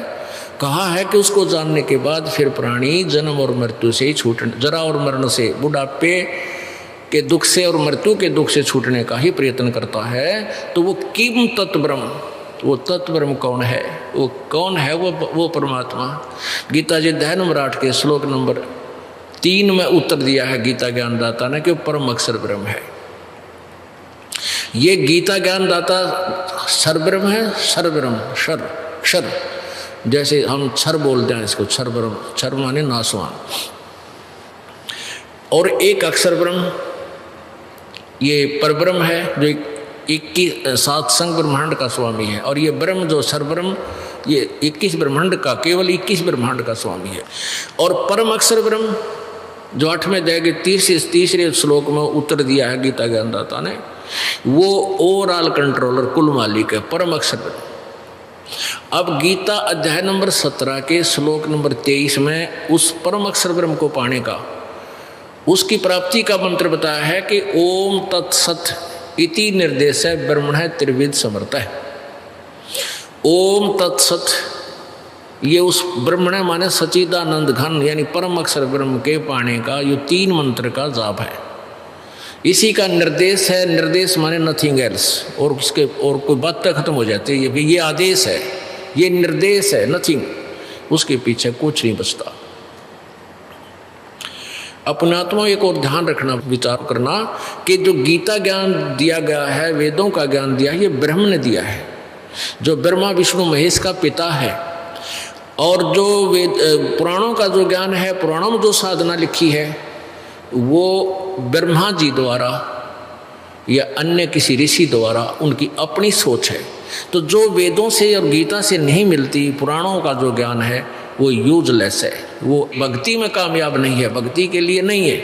कहा है कि उसको जानने के बाद फिर प्राणी जन्म और मृत्यु से छूट, जरा और मरण से, बुढ़ापे के दुख से और मृत्यु के दुख से छूटने का ही प्रयत्न करता है, तो वो किम तत्ब्रह्म, वो तत्ब्रह्म कौन है? वो कौन है? वो परमात्मा। गीता जी अध्याय नंबर 8 के श्लोक नंबर 3 में उत्तर दिया है गीता ज्ञानदाता ने कि वो परम अक्षर ब्रह्म है। ये गीता ज्ञानदाता सर्वब्रह्म है, सर्वब्रह्म, क्षर, जैसे हम क्षर बोलते हैं इसको, क्षर ब्रह्म, क्षर माने नासवान। और एक अक्षर ब्रह्म ये परब्रह्म है जो 21 संग ब्रह्मांड का स्वामी है, और ये ब्रह्म जो सर्वब्रह्म ये 21 ब्रह्मांड का, केवल 21 ब्रह्मांड का स्वामी है। और परम अक्षर ब्रह्म जो 8वें अध्याय के 30 श्लोक में उत्तर दिया है गीता ज्ञानदाता ने, वो ओवरऑल कंट्रोलर, कुल मालिक है, परम अक्षर ब्रह्म। अब गीता अध्याय नंबर 17 के श्लोक नंबर 23 में उस परम अक्षर ब्रह्म को पाने का, उसकी प्राप्ति का मंत्र बताया है कि ओम तत्सत इति निर्देश है ब्रह्मण त्रिविध समर्थ है। ओम तत्सत ये उस ब्रह्मण माने सच्चिदानंद घन यानी परम अक्षर ब्रह्म के पाने का ये 3 मंत्र का जाप है। इसी का निर्देश है, निर्देश माने नथिंग एल्स, और उसके और कोई बात तक खत्म हो जाती है। ये आदेश है, ये निर्देश है, नथिंग, उसके पीछे कुछ नहीं बचता। अपनात्मा एक और ध्यान रखना, विचार करना कि जो गीता ज्ञान दिया गया है, वेदों का ज्ञान दिया है, ये ब्रह्म ने दिया है, जो ब्रह्मा विष्णु महेश का पिता है। और जो वेद पुराणों का जो ज्ञान है, पुराणों में जो साधना लिखी है, वो ब्रह्मा जी द्वारा या अन्य किसी ऋषि द्वारा उनकी अपनी सोच है। तो जो वेदों से और गीता से नहीं मिलती, पुराणों का जो ज्ञान है वो यूजलेस है, वो भक्ति में कामयाब नहीं है, भक्ति के लिए नहीं है।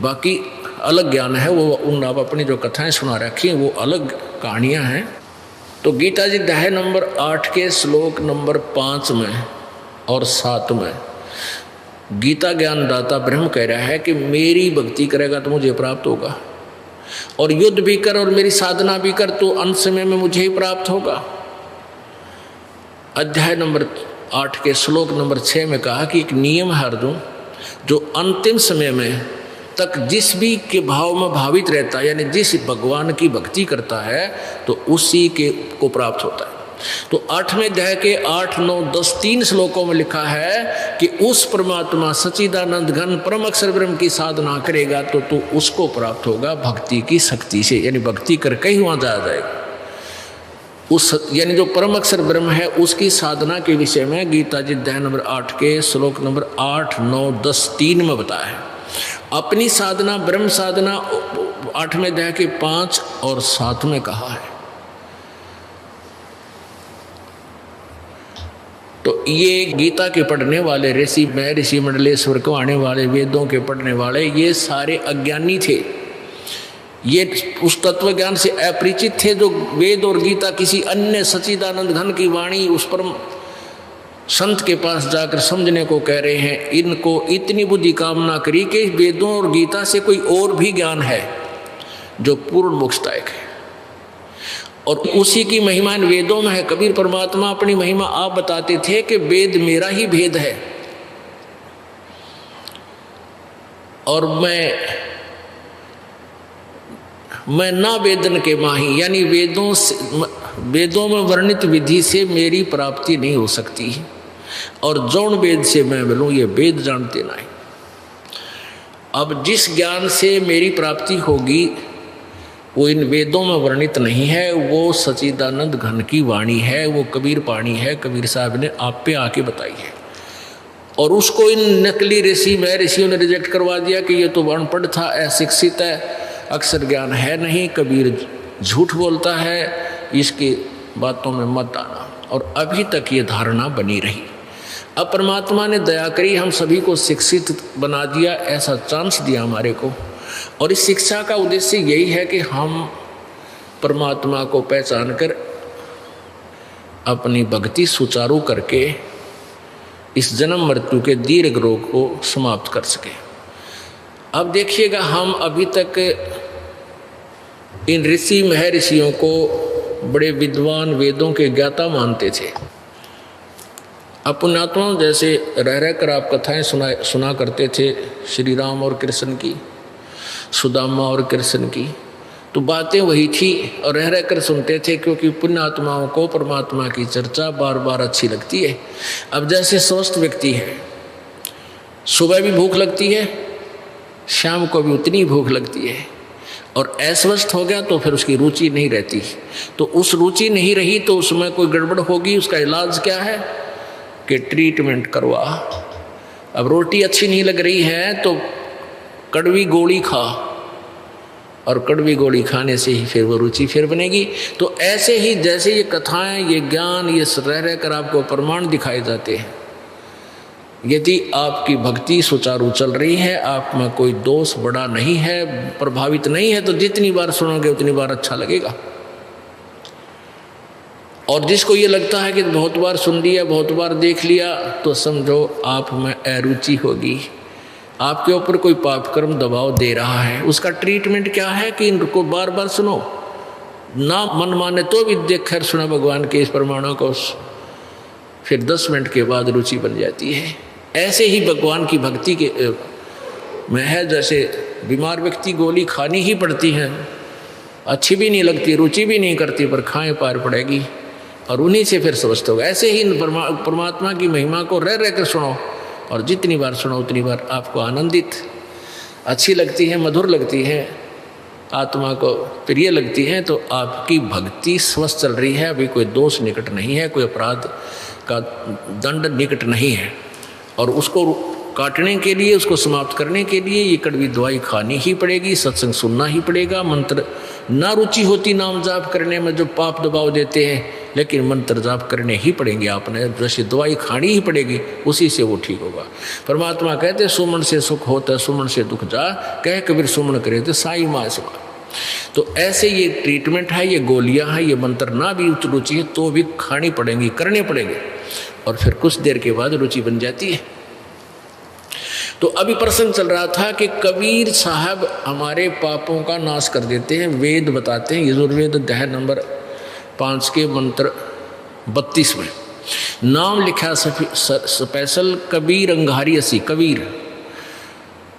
बाकी अलग ज्ञान है, वो उन आप अपनी जो कथाएं सुना रखी हैं वो अलग कहानियां हैं। तो गीता जी अध्याय नंबर 8 के श्लोक नंबर 5 में और 7 में गीता ज्ञानदाता ब्रह्म कह रहा है कि मेरी भक्ति करेगा तो मुझे प्राप्त होगा, और युद्ध भी कर और मेरी साधना भी कर तो अंत समय में मुझे ही प्राप्त होगा। अध्याय नंबर 8 के श्लोक नंबर 6 में कहा कि एक नियम है अर्जुन, जो अंतिम समय में तक जिस भी के भाव में भावित रहता है, यानी जिस भगवान की भक्ति करता है तो उसी के को प्राप्त होता है। तो 8वें अध्याय के 8, 9, 10 3 श्लोकों में लिखा है कि उस परमात्मा सच्चिदानंद घन परम अक्षर ब्रह्म की साधना करेगा तो तू उसको प्राप्त होगा भक्ति की शक्ति से, यानी भक्ति करके ही वहाँ जाया जाएगा। उस यानी जो परम अक्षर ब्रह्म है उसकी साधना के विषय में गीता जी अध्याय नंबर 8 के श्लोक नंबर 8, 9, 10, 3 में बताया है। अपनी साधना ब्रह्म साधना 8वें अध्याय के 5 और 7 में कहा है। तो ये गीता के पढ़ने वाले ऋषि, मैं ऋषि मंडलेश्वर को आने वाले, वेदों के पढ़ने वाले, ये सारे अज्ञानी थे, ये उस तत्व ज्ञान से अपरिचित थे जो वेद और गीता किसी अन्य सच्चिदानंद घन की वाणी उस परम संत के पास जाकर समझने को कह रहे हैं। इनको इतनी बुद्धि कामना करी कि वेदों और गीता से कोई और भी ज्ञान है जो पूर्ण मोक्षदायक है, और उसी की महिमा इन वेदों में है। कबीर परमात्मा अपनी महिमा आप बताते थे कि वेद मेरा ही भेद है, और मैं ना वेदन के माही, यानी वेदों में वर्णित विधि से मेरी प्राप्ति नहीं हो सकती, और जौन वेद से मैं मिलूं ये वेद जानते नहीं। अब जिस ज्ञान से मेरी प्राप्ति होगी वो इन वेदों में वर्णित नहीं है, वो सच्चिदानंद घन की वाणी है, वो कबीर पाणी है, कबीर साहब ने आप पे आके बताई है। और उसको इन नकली ऋषि में ऋषियों ने रिजेक्ट करवा दिया कि ये तो अनपढ़ था, अशिक्षित है, अक्षर ज्ञान है नहीं, कबीर झूठ बोलता है, इसकी बातों में मत आना। और अभी तक ये धारणा बनी रही। अब परमात्मा ने दया करी, हम सभी को शिक्षित बना दिया, ऐसा चांस दिया हमारे को। और इस शिक्षा का उद्देश्य यही है कि हम परमात्मा को पहचान कर अपनी भक्ति सुचारू करके इस जन्म मृत्यु के दीर्घ रोग को समाप्त कर सके। अब देखिएगा, हम अभी तक इन ऋषि महर्षियों को बड़े विद्वान, वेदों के ज्ञाता मानते थे। अपनात्मा जैसे रह कर आप कथाएं सुना करते थे श्री राम और कृष्ण की। सुदामा और कृष्ण की, तो बातें वही थी और रह कर सुनते थे, क्योंकि पुण्यात्माओं को परमात्मा की चर्चा बार बार अच्छी लगती है। अब जैसे स्वस्थ व्यक्ति है, सुबह भी भूख लगती है, शाम को भी उतनी भूख लगती है, और अस्वस्थ हो गया तो फिर उसकी रुचि नहीं रहती। तो उस रुचि नहीं रही तो उसमें कोई गड़बड़ होगी। उसका इलाज क्या है कि ट्रीटमेंट करवा। अब रोटी अच्छी नहीं लग रही है तो कड़वी गोली खा, और कड़वी गोली खाने से ही फिर वो रुचि फिर बनेगी। तो ऐसे ही जैसे ये कथाएं, ये ज्ञान, ये रह कर आपको प्रमाण दिखाए जाते हैं, यदि आपकी भक्ति सुचारू चल रही है, आप में कोई दोष बड़ा नहीं है, प्रभावित नहीं है, तो जितनी बार सुनोगे उतनी बार अच्छा लगेगा। और जिसको ये लगता है कि बहुत बार सुन लिया, बहुत बार देख लिया, तो समझो आप में अरुचि होगी, आपके ऊपर कोई पाप कर्म दबाव दे रहा है। उसका ट्रीटमेंट क्या है कि इनको बार बार सुनो, ना मन माने तो भी देख कर सुना भगवान के इस प्रमाणों को, फिर 10 मिनट के बाद रुचि बन जाती है। ऐसे ही भगवान की भक्ति के में है, जैसे बीमार व्यक्ति गोली खानी ही पड़ती है, अच्छी भी नहीं लगती, रुचि भी नहीं करती, पर खाएं पार पड़ेगी, और उन्हीं से फिर स्वस्थ होगा। ऐसे ही परमात्मा की महिमा को रह कर सुनो, और जितनी बार सुनो उतनी बार आपको आनंदित अच्छी लगती है, मधुर लगती है, आत्मा को प्रिय लगती है, तो आपकी भक्ति स्वस्थ चल रही है। अभी कोई दोष निकट नहीं है, कोई अपराध का दंड निकट नहीं है, और उसको काटने के लिए, उसको समाप्त करने के लिए ये कड़वी दवाई खानी ही पड़ेगी, सत्संग सुनना ही पड़ेगा। मंत्र ना रुचि होती नाम जाप करने में, जो पाप दबाव देते हैं, लेकिन मंत्र जाप करने ही पड़ेंगे, आपने जैसे दवाई खानी ही पड़ेगी, उसी से वो ठीक होगा। परमात्मा कहते सुमन से सुख होता, सुमन से दुख जा, कह कबीर सुमन करे तो साई माँ सुखा। तो ऐसे ये ट्रीटमेंट है, ये गोलियां हैं, ये मंत्र ना भी रुचि है तो भी खानी पड़ेंगी, करने पड़ेंगे, और फिर कुछ देर के बाद रुचि बन जाती है। तो अभी प्रसंग चल रहा था कि कबीर साहब हमारे पापों का नाश कर देते हैं। वेद बताते हैं, यजुर्वेद अध्याय नंबर 5 के मंत्र 32 में नाम लिखा स्पेशल कबीर अंगारी असी। कबीर,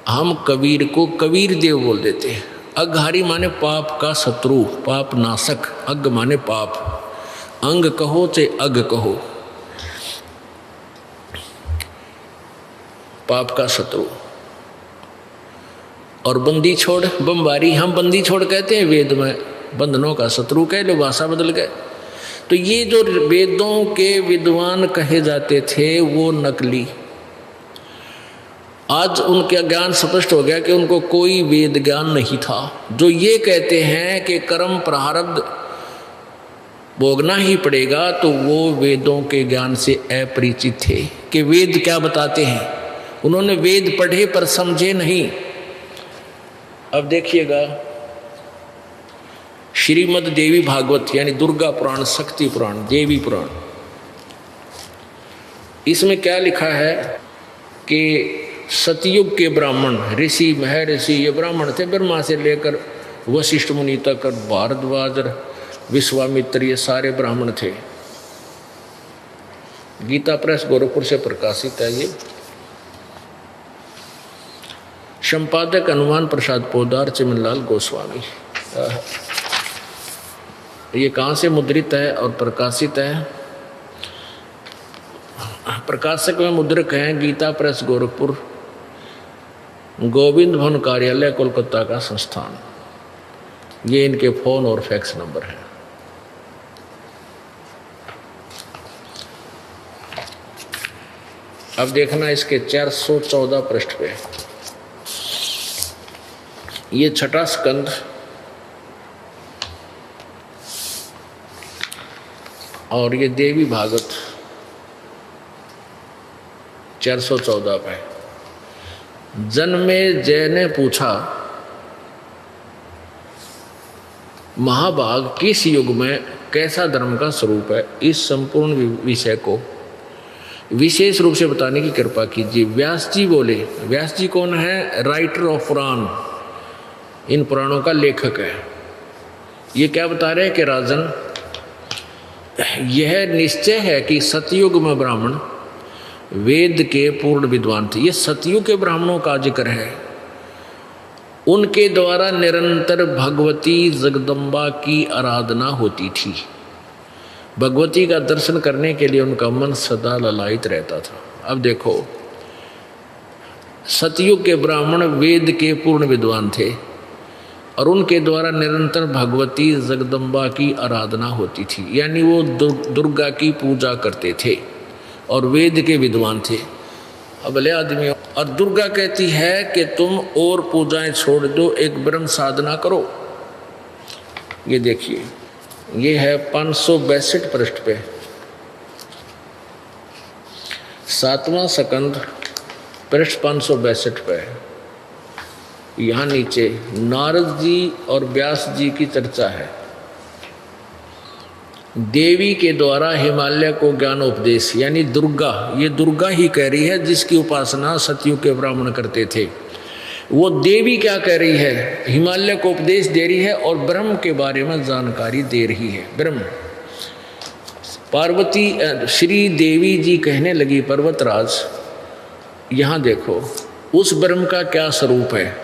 हम कबीर को कबीर देव बोल देते हैं। अघारी माने पाप का शत्रु, पाप नाशक। अग माने पाप, अंग कहो चाहे अग कहो, पाप का शत्रु। और बंदी छोड़ बमबारी, हम बंदी छोड़ कहते हैं वेद में, बंधनों का शत्रु कह लो, भाषा बदल गए। तो ये जो वेदों के विद्वान कहे जाते थे वो नकली, आज उनका ज्ञान स्पष्ट हो गया कि उनको कोई वेद ज्ञान नहीं था। जो ये कहते हैं कि कर्म प्रारब्ध भोगना ही पड़ेगा, तो वो वेदों के ज्ञान से अपरिचित थे कि वेद क्या बताते हैं। उन्होंने वेद पढ़े पर समझे नहीं। अब देखिएगा श्रीमद् देवी भागवत यानी दुर्गा पुराण, शक्ति पुराण, देवी पुराण, इसमें क्या लिखा है कि सतयुग के ब्राह्मण, ऋषि महर्षि, ये ब्राह्मण थे, ब्रह्मा से लेकर वशिष्ठ मुनि तक, भारद्वाज, विश्वामित्र, ये सारे ब्राह्मण थे। गीता प्रेस गोरखपुर से प्रकाशित है। ये संपादक हनुमान प्रसाद पोदार, चिमनलाल गोस्वामी। ये कहाँ से मुद्रित है और प्रकाशित है? प्रकाशक में मुद्रक हैं गीता प्रेस गोरखपुर, गोविंद भवन कार्यालय कोलकाता का संस्थान। ये इनके फोन और फैक्स नंबर है। अब देखना इसके 414 पृष्ठ पे, ये छठा स्कंद और ये देवी भागवत 414 पे। जन्मे जय ने पूछा, महाभाग किस युग में कैसा धर्म का स्वरूप है? इस संपूर्ण विषय को विशेष रूप से बताने की कृपा कीजिए। व्यास जी बोले। व्यास जी कौन है? राइटर ऑफ पुराण, इन पुराणों का लेखक है। ये क्या बता रहे हैं कि राजन, यह निश्चय है कि सतयुग में ब्राह्मण वेद के पूर्ण विद्वान थे। ये सतयुग के ब्राह्मणों का जिक्र है। उनके द्वारा निरंतर भगवती जगदम्बा की आराधना होती थी। भगवती का दर्शन करने के लिए उनका मन सदा ललायित रहता था। अब देखो, सतयुग के ब्राह्मण वेद के पूर्ण विद्वान थे और उनके द्वारा निरंतर भगवती जगदम्बा की आराधना होती थी, यानी वो दुर्गा की पूजा करते थे और वेद के विद्वान थे। अबले आदमी, और दुर्गा कहती है कि तुम और पूजाएं छोड़ दो, एक ब्रह्म साधना करो। ये देखिए, ये है 562 पृष्ठ पे 7वां स्कंद पृष्ठ 562 पे। यहाँ नीचे नारद जी और व्यास जी की चर्चा है। देवी के द्वारा हिमालय को ज्ञान उपदेश, यानी दुर्गा, ये दुर्गा ही कह रही है जिसकी उपासना सतयुग के ब्राह्मण करते थे। वो देवी क्या कह रही है? हिमालय को उपदेश दे रही है और ब्रह्म के बारे में जानकारी दे रही है। ब्रह्म, पार्वती श्री देवी जी कहने लगी, पर्वतराज यहाँ देखो उस ब्रह्म का क्या स्वरूप है,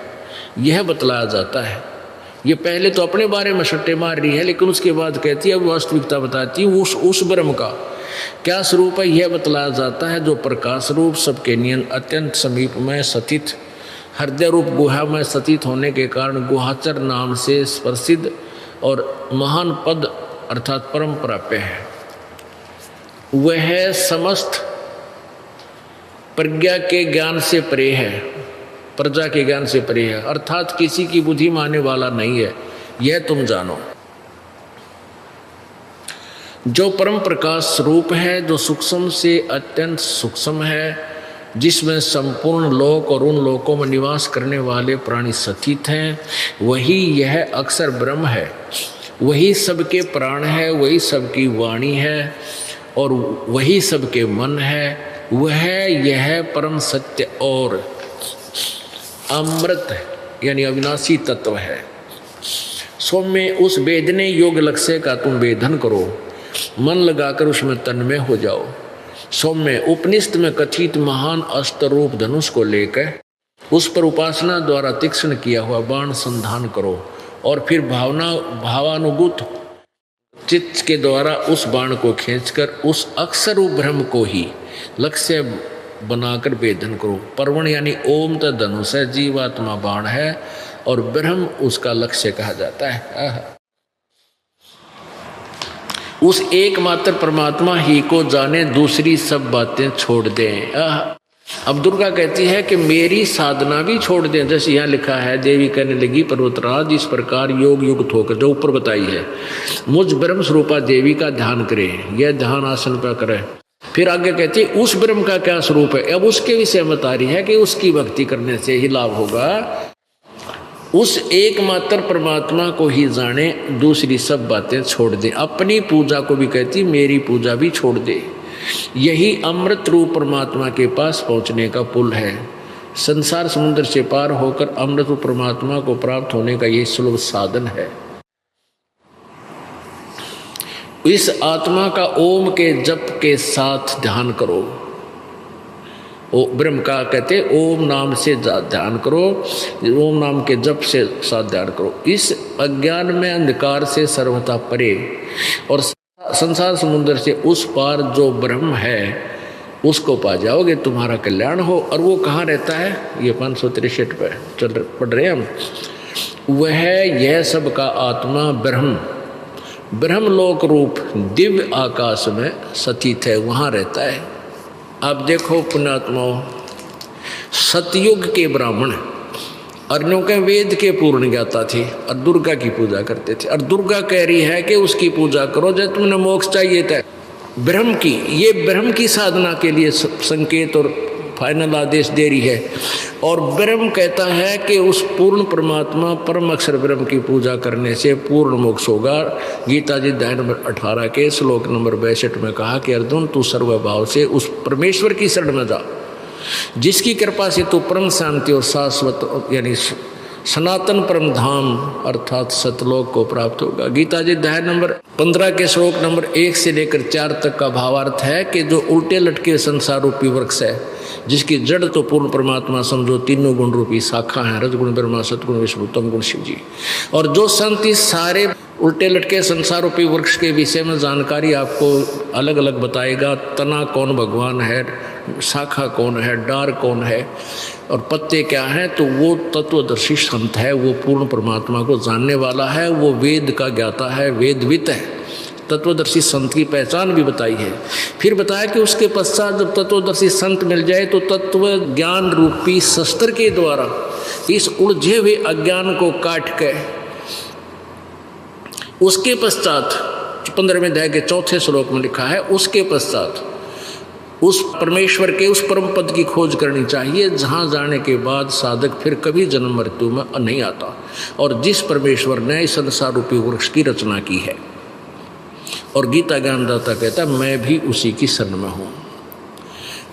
यह बतलाया जाता है। ये पहले तो अपने बारे में सट्टे मार रही है, लेकिन उसके बाद कहती है, अब वास्तविकता बताती हूँ उस ब्रह्म का क्या स्वरूप है, यह बतलाया जाता है, जो प्रकाश रूप, सबके नियन, अत्यंत समीप में स्थित, हृदय रूप गुहा में स्थित होने के कारण गुहाचर नाम से प्रसिद्ध और महान पद अर्थात परम प्राप्य है। वह समस्त प्रज्ञा के ज्ञान से परे है, प्रजा के ज्ञान से परे है, अर्थात किसी की बुद्धि मानने वाला नहीं है, यह तुम जानो। जो परम प्रकाश रूप है, जो सूक्ष्म से अत्यंत सूक्ष्म है, जिसमें संपूर्ण लोक और उन लोकों में निवास करने वाले प्राणी स्थित हैं, वही यह अक्षर ब्रह्म है। वही सबके प्राण है, वही सबकी वाणी है और वही सबके मन है। वह यह परम सत्य और अमृत यानी अविनाशी तत्व है। सौम्य उस वेदने योग लक्ष्य का तुम वेदन करो, मन लगाकर उसमें तन्मय हो जाओ। सौम्य उपनिषद में कथित महान अष्टरूप धनुष को लेकर उस पर उपासना द्वारा तीक्ष्ण किया हुआ बाण संधान करो और फिर भावानुगुत चित्त के द्वारा उस बाण को खींचकर उस अक्षर ब्रह्म को ही लक्ष्य बनाकर वेदन करो। पर्वण यानी ओम तो धनुष है, जीवात्मा बाण है और ब्रह्म उसका लक्ष्य कहा जाता है। उस एकमात्र परमात्मा ही को जाने, दूसरी सब बातें छोड़ दें। अब दुर्गा कहती है कि मेरी साधना भी छोड़ दें। जैसे यहाँ लिखा है, देवी कहने लगी, पर्वतराज इस प्रकार योग युक्त होकर, जो ऊपर बताई है, मुझ ब्रह्म स्वरूपा देवी का ध्यान करें। यह ध्यान आसन पर करें। फिर आगे कहती है उस ब्रह्म का क्या स्वरूप है। अब उसके विषय बता रही है कि उसकी भक्ति करने से ही लाभ होगा। उस एकमात्र परमात्मा को ही जाने, दूसरी सब बातें छोड़ दे। अपनी पूजा को भी कहती मेरी पूजा भी छोड़ दे। यही अमृत रूप परमात्मा के पास पहुंचने का पुल है। संसार समुद्र से पार होकर अमृत रूप परमात्मा को प्राप्त होने का यही सुलभ साधन है। इस आत्मा का ओम के जप के साथ ध्यान करो। ओ ब्रह्म का कहते ओम नाम से ध्यान करो, ओम नाम के जप से साथ ध्यान करो। इस अज्ञान में अंधकार से सर्वथा परे और संसार समुद्र से उस पार जो ब्रह्म है उसको पा जाओगे, तुम्हारा कल्याण हो। और वो कहाँ रहता है? ये 563 पे पढ़ रहे हैं हम। वह यह सब का आत्मा ब्रह्मलोक रूप दिव्य आकाश में स्थित है, वहाँ रहता है। अब देखो पुण्यात्माओं, सतयुग के ब्राह्मण अर्यों के वेद के पूर्ण ज्ञाता थे और दुर्गा की पूजा करते थे। और दुर्गा कह रही है कि उसकी पूजा करो जब तुमने मोक्ष चाहिए था। ब्रह्म की, ये ब्रह्म की साधना के लिए संकेत और फाइनल आदेश दे रही है। और ब्रह्म कहता है कि उस पूर्ण परमात्मा परम अक्षर ब्रह्म की पूजा करने से पूर्ण मोक्ष होगा। गीता जी अध्याय नंबर 18 के श्लोक नंबर 62 में कहा कि अर्जुन तू सर्वभाव से उस परमेश्वर की शरण में जा, जिसकी कृपा से तू परम शांति और शाश्वत यानी सनातन परम धाम अर्थात सतलोक को प्राप्त होगा। गीता जी अध्याय नंबर 15 के श्लोक नंबर 1 से लेकर 4 तक का भावार्थ है कि जो उल्टे लटके संसार रूपी वृक्ष है, जिसकी जड़ तो पूर्ण परमात्मा समझो, तीनों गुण रूपी शाखा है, रजगुण ब्रह्मा, सतगुण विष्णु, तम गुण शिव जी। और जो संत इस सारे उल्टे लटके संसार रूपी वृक्ष के विषय में जानकारी आपको अलग अलग बताएगा। तना कौन भगवान है, शाखा कौन है, डार कौन है और पत्ते क्या हैं, तो वो तत्वदर्शी संत है, वो पूर्ण परमात्मा को जानने वाला है, वो वेद का ज्ञाता है, वेदवित है। तत्वदर्शी संत की पहचान भी बताई है। फिर बताया कि उसके पश्चात जब तत्वदर्शी संत मिल जाए तो तत्व ज्ञान रूपी शस्त्र के द्वारा इस उलझे हुए अज्ञान को काट के उसके पश्चात 15वें अध्याय के 4 श्लोक में लिखा है, उसके पश्चात उस परमेश्वर के उस परम पद की खोज करनी चाहिए, जहाँ जाने के बाद साधक फिर कभी जन्म मृत्यु में नहीं आता, और जिस परमेश्वर ने इस संसार रूपी वृक्ष की रचना की है। और गीता ज्ञानदाता कहता है मैं भी उसी की शरण में हूँ।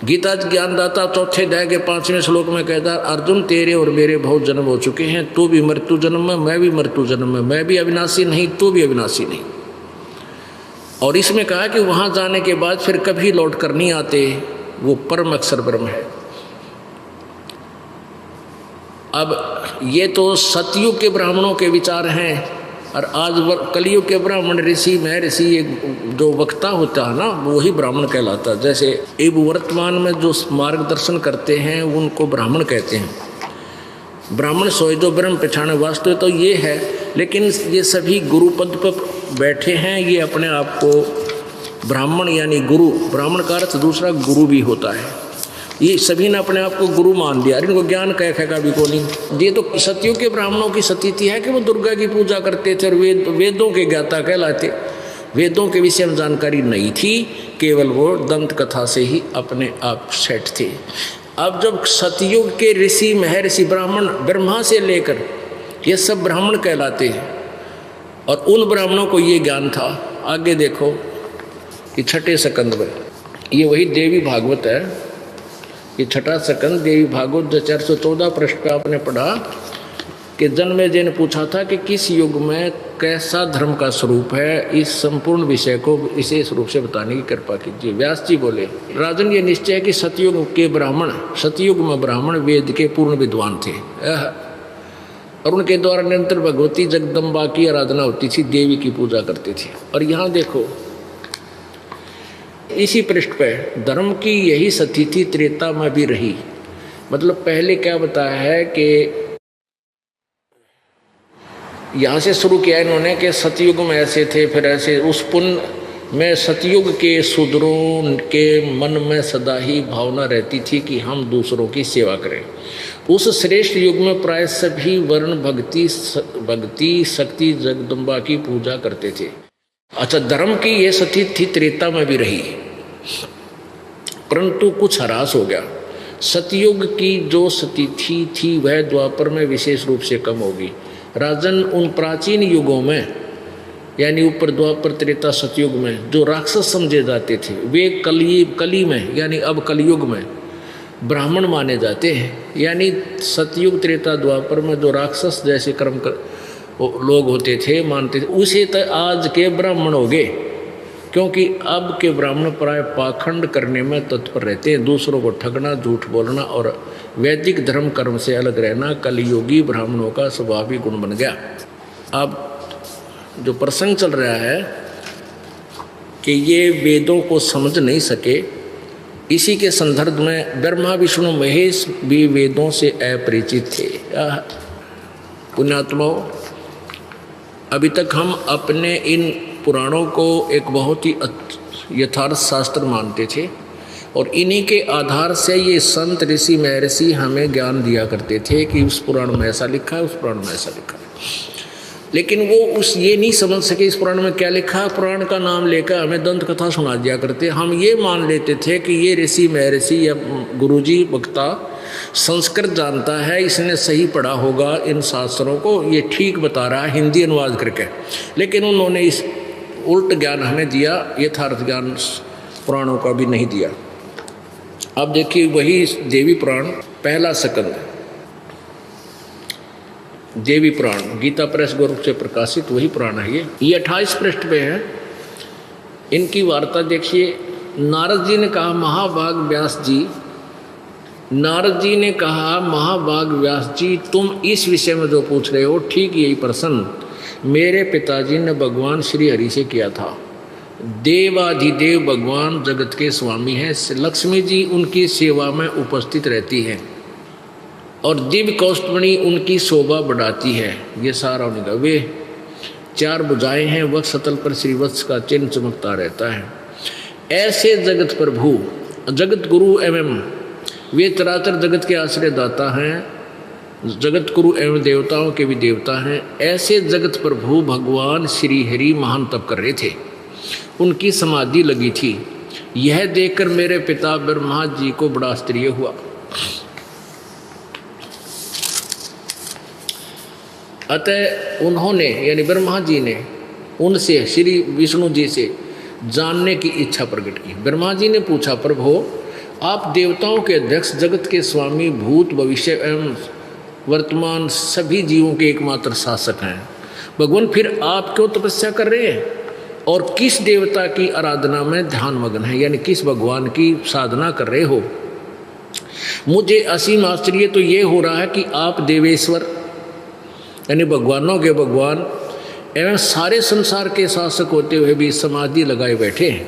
गीता ज्ञानदाता 4 अध्याय के 5वें श्लोक में कहता है, अर्जुन तेरे और मेरे बहुत जन्म हो चुके हैं, तू भी मृत्यु जन्म में, मैं भी मृत्यु जन्म में, मैं भी अविनाशी नहीं, तू भी अविनाशी नहीं। और इसमें कहा कि वहाँ जाने के बाद फिर कभी लौट कर नहीं आते, वो परम अक्षर ब्रह्म है। अब ये तो सतयुग के ब्राह्मणों के विचार हैं, और आज कलयुग के ब्राह्मण ऋषि में ऋषि एक जो वक्ता होता है ना, वही ब्राह्मण कहलाता है। जैसे अब वर्तमान में जो मार्गदर्शन करते हैं उनको ब्राह्मण कहते हैं। ब्राह्मण सोए जो ब्रह्म पहचाने, वास्तव तो ये है, लेकिन ये सभी गुरु पद पर बैठे हैं, ये अपने आप को ब्राह्मण यानी गुरु, ब्राह्मण का अर्थ दूसरा गुरु भी होता है। ये सभी ने अपने आप को गुरु मान लिया, इनको ज्ञान कह का भी को नहीं। ये तो सतयुग के ब्राह्मणों की स्थिति है कि वो दुर्गा की पूजा करते थे और वेदों के ज्ञाता कहलाते। वेदों के विषय में जानकारी नहीं थी, केवल वो दंत कथा से ही अपने आप सेट थे। अब जब सतयुग के ऋषि महर्षि ब्राह्मण ब्रह्मा से लेकर ये सब ब्राह्मण कहलाते हैं, और उन ब्राह्मणों को ये ज्ञान था। आगे देखो कि 6ठे स्कंद में, ये वही देवी भागवत है, ये 6ठा स्कंद देवी भागवत जो 414 पृष्ठ पे आपने पढ़ा कि जन्मेजय ने पूछा था कि किस युग में कैसा धर्म का स्वरूप है, इस संपूर्ण विषय को विशेष रूप से बताने की कृपा कीजिए। व्यास जी बोले, राजन ये निश्चय है कि सतयुग के ब्राह्मण, सतयुग में ब्राह्मण वेद के पूर्ण विद्वान थे, और उनके द्वारा निरंतर भगवती जगदम्बा की आराधना होती थी, देवी की पूजा करते थे। और यहाँ देखो इसी पृष्ठ पे धर्म की यही स्थिति त्रेता में भी रही। मतलब पहले क्या बताया है कि यहाँ से शुरू किया इन्होंने कि सतयुग में ऐसे थे, फिर ऐसे, उस पुण्य में सतयुग के शूद्रों के मन में सदा ही भावना रहती थी कि हम दूसरों की सेवा करें। उस श्रेष्ठ युग में प्राय सभी वर्ण भक्ति शक्ति जगदम्बा की पूजा करते थे। अच्छा, धर्म की यह स्थिति त्रेता में भी रही, परंतु कुछ ह्रास हो गया। सतयुग की जो स्थिति थी वह द्वापर में विशेष रूप से कम होगी। राजन, उन प्राचीन युगों में यानी ऊपर द्वापर त्रेता सतयुग में जो राक्षस समझे जाते थे, वे कली में यानी अब कलयुग में ब्राह्मण माने जाते हैं। यानी सतयुग त्रेता द्वापर में जो राक्षस जैसे कर्म कर लोग होते थे, मानते थे, उसे तो आज के ब्राह्मण हो गए, क्योंकि अब के ब्राह्मण प्राय पाखंड करने में तत्पर रहते हैं, दूसरों को ठगना, झूठ बोलना और वैदिक धर्म कर्म से अलग रहना कलियुगी ब्राह्मणों का स्वाभाविक गुण बन गया। अब जो प्रसंग चल रहा है कि ये वेदों को समझ नहीं सके, इसी के संदर्भ में ब्रह्मा विष्णु महेश भी वेदों से अपरिचित थे। पुण्यात्माओं, अभी तक हम अपने इन पुराणों को एक बहुत ही यथार्थ शास्त्र मानते थे, और इन्हीं के आधार से ये संत ऋषि महर्षि हमें ज्ञान दिया करते थे कि उस पुराण में ऐसा लिखा है, उस पुराण में ऐसा लिखा है। लेकिन वो ये नहीं समझ सके इस पुराण में क्या लिखा है। पुराण का नाम लेकर हमें दंत कथा सुना दिया करते। हम ये मान लेते थे कि ये ऋषि महर्षि या गुरुजी वक्ता संस्कृत जानता है, इसने सही पढ़ा होगा इन शास्त्रों को, ये ठीक बता रहा है हिंदी अनुवाद करके। लेकिन उन्होंने इस उल्ट ज्ञान हमें दिया, यथार्थ ज्ञान पुराणों का भी नहीं दिया। अब देखिए वही देवी पुराण पहला स्कंद, देवी पुराण, गीता प्रेस गोरख से प्रकाशित वही पुराण है ये 28 पृष्ठ पे है। इनकी वार्ता देखिए। नारद जी ने कहा, महाभाग व्यास जी, नारद जी ने कहा, महाभाग व्यास जी, तुम इस विषय में जो पूछ रहे हो ठीक यही प्रश्न मेरे पिताजी ने भगवान श्री हरि से किया था। देवाधिदेव भगवान जगत के स्वामी हैं, लक्ष्मी जी उनकी सेवा में उपस्थित रहती है और दिव्य कौस्तुभमणि उनकी शोभा बढ़ाती है। ये सारा उनका, वे 4 भुजाएं हैं, वक्ष सतल पर श्रीवत्स का चिन्ह चमकता रहता है। ऐसे जगत प्रभु, जगत गुरु एवं वे चराचर जगत के आश्रय दाता हैं, जगत गुरु एवं देवताओं के भी देवता हैं। ऐसे जगत प्रभु भगवान श्री हरि महान तप कर रहे थे, उनकी समाधि लगी थी। यह देखकर मेरे पिता ब्रह्मा जी को बड़ा आश्चर्य हुआ। अतः उन्होंने यानी ब्रह्मा जी ने उनसे श्री विष्णु जी से जानने की इच्छा प्रकट की। ब्रह्मा जी ने पूछा, प्रभु आप देवताओं के अध्यक्ष, जगत के स्वामी, भूत भविष्य एवं वर्तमान सभी जीवों के एकमात्र शासक हैं। भगवान फिर आप क्यों तपस्या कर रहे हैं और किस देवता की आराधना में ध्यान मग्न है, यानी किस भगवान की साधना कर रहे हो? मुझे असीम आश्चर्य तो ये हो रहा है कि आप देवेश्वर यानी भगवानों के भगवान एवं सारे संसार के शासक होते हुए भी समाधि लगाए बैठे हैं।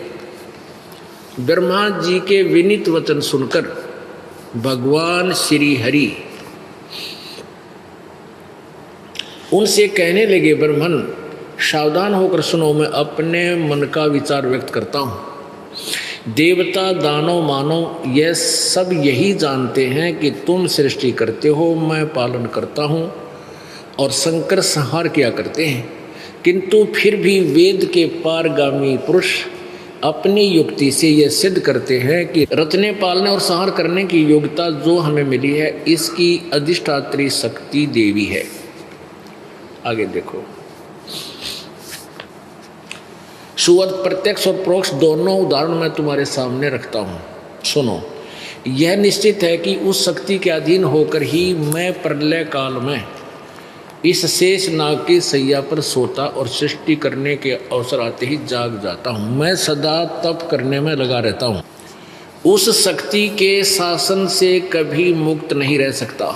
ब्रह्मा जी के विनीत वचन सुनकर भगवान श्री हरि उनसे कहने लगे, ब्रह्मन सावधान होकर सुनो, मैं अपने मन का विचार व्यक्त करता हूँ। देवता, दानव, मानव यह सब यही जानते हैं कि तुम सृष्टि करते हो, मैं पालन करता हूँ और संकर संहार किया करते हैं, किंतु फिर भी वेद के पारगामी पुरुष अपनी युक्ति से यह सिद्ध करते हैं कि रचने, पालने और संहार करने की योग्यता जो हमें मिली है, इसकी अधिष्ठात्री शक्ति देवी है। आगे देखो, सुअर्थ प्रत्यक्ष और परोक्ष दोनों उदाहरण मैं तुम्हारे सामने रखता हूँ। सुनो, यह निश्चित है कि उस शक्ति के अधीन होकर ही मैं प्रलय काल में इस शेष नाग की सैया पर सोता और सृष्टि करने के अवसर आते ही जाग जाता हूँ। मैं सदा तप करने में लगा रहता हूँ, उस शक्ति के शासन से कभी मुक्त नहीं रह सकता।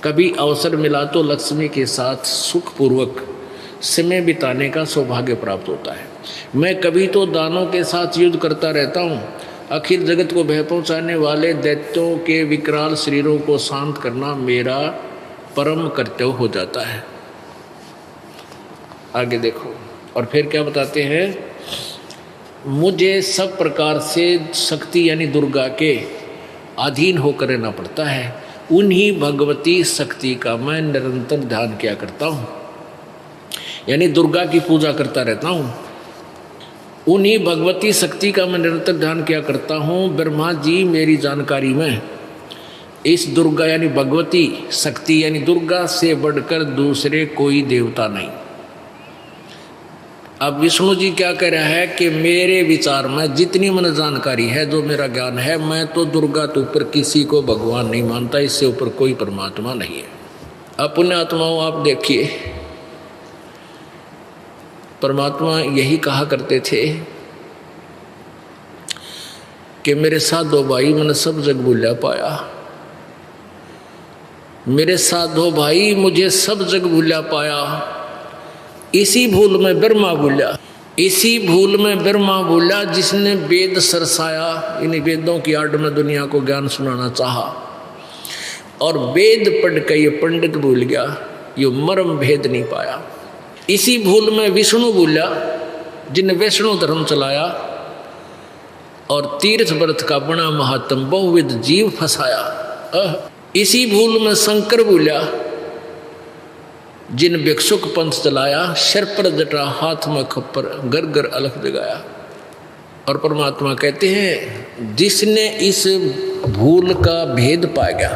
कभी अवसर मिला तो लक्ष्मी के साथ सुखपूर्वक समय बिताने का सौभाग्य प्राप्त होता है। मैं कभी तो दानों के साथ युद्ध करता रहता हूँ। अखिल जगत को भय पहुँचाने वाले दैत्यों के विकराल शरीरों को शांत करना मेरा परम कर्तव्य हो जाता है। आगे देखो, और फिर क्या बताते हैं, मुझे सब प्रकार से शक्ति यानी दुर्गा के अधीन होकर रहना पड़ता है। उन्हीं भगवती शक्ति का मैं निरंतर ध्यान किया करता हूँ, यानी दुर्गा की पूजा करता रहता हूँ। उन्हीं भगवती शक्ति का मैं निरंतर ध्यान किया करता हूँ। ब्रह्मा जी मेरी जानकारी में इस दुर्गा यानी भगवती शक्ति यानी दुर्गा से बढ़कर दूसरे कोई देवता नहीं। अब विष्णु जी क्या कह रहा है कि मेरे विचार में जितनी मन जानकारी है, जो मेरा ज्ञान है, मैं तो दुर्गा के ऊपर किसी को भगवान नहीं मानता, इससे ऊपर कोई परमात्मा नहीं है। अब पुण्य आत्माओं, आप देखिए, परमात्मा यही कहा करते थे कि मेरे साथ 2 भाई मैंने सब जग भूला पाया, मेरे साथ 2 भाई मुझे सब जग भूला पाया। इसी भूल में ब्रह्मा भूला, इसी भूल में ब्रह्मा भूला जिसने वेद सरसाया, इन वेदों की आड़ में दुनिया को ज्ञान सुनाना चाहा, और वेद पढ़ के ये पंडित भूल गया, ये मर्म भेद नहीं पाया। इसी भूल में विष्णु भूला जिन वैष्णव धर्म चलाया और तीर्थ व्रत का बना महात्म बहुविध जीव फंसाया। इसी भूल में शंकर भूला जिन भिक्षुक पंथ चलाया, सिर पर जटा हाथ में खप्पर घर घर अलख जगाया। और परमात्मा कहते हैं जिसने इस भूल का भेद पा गया,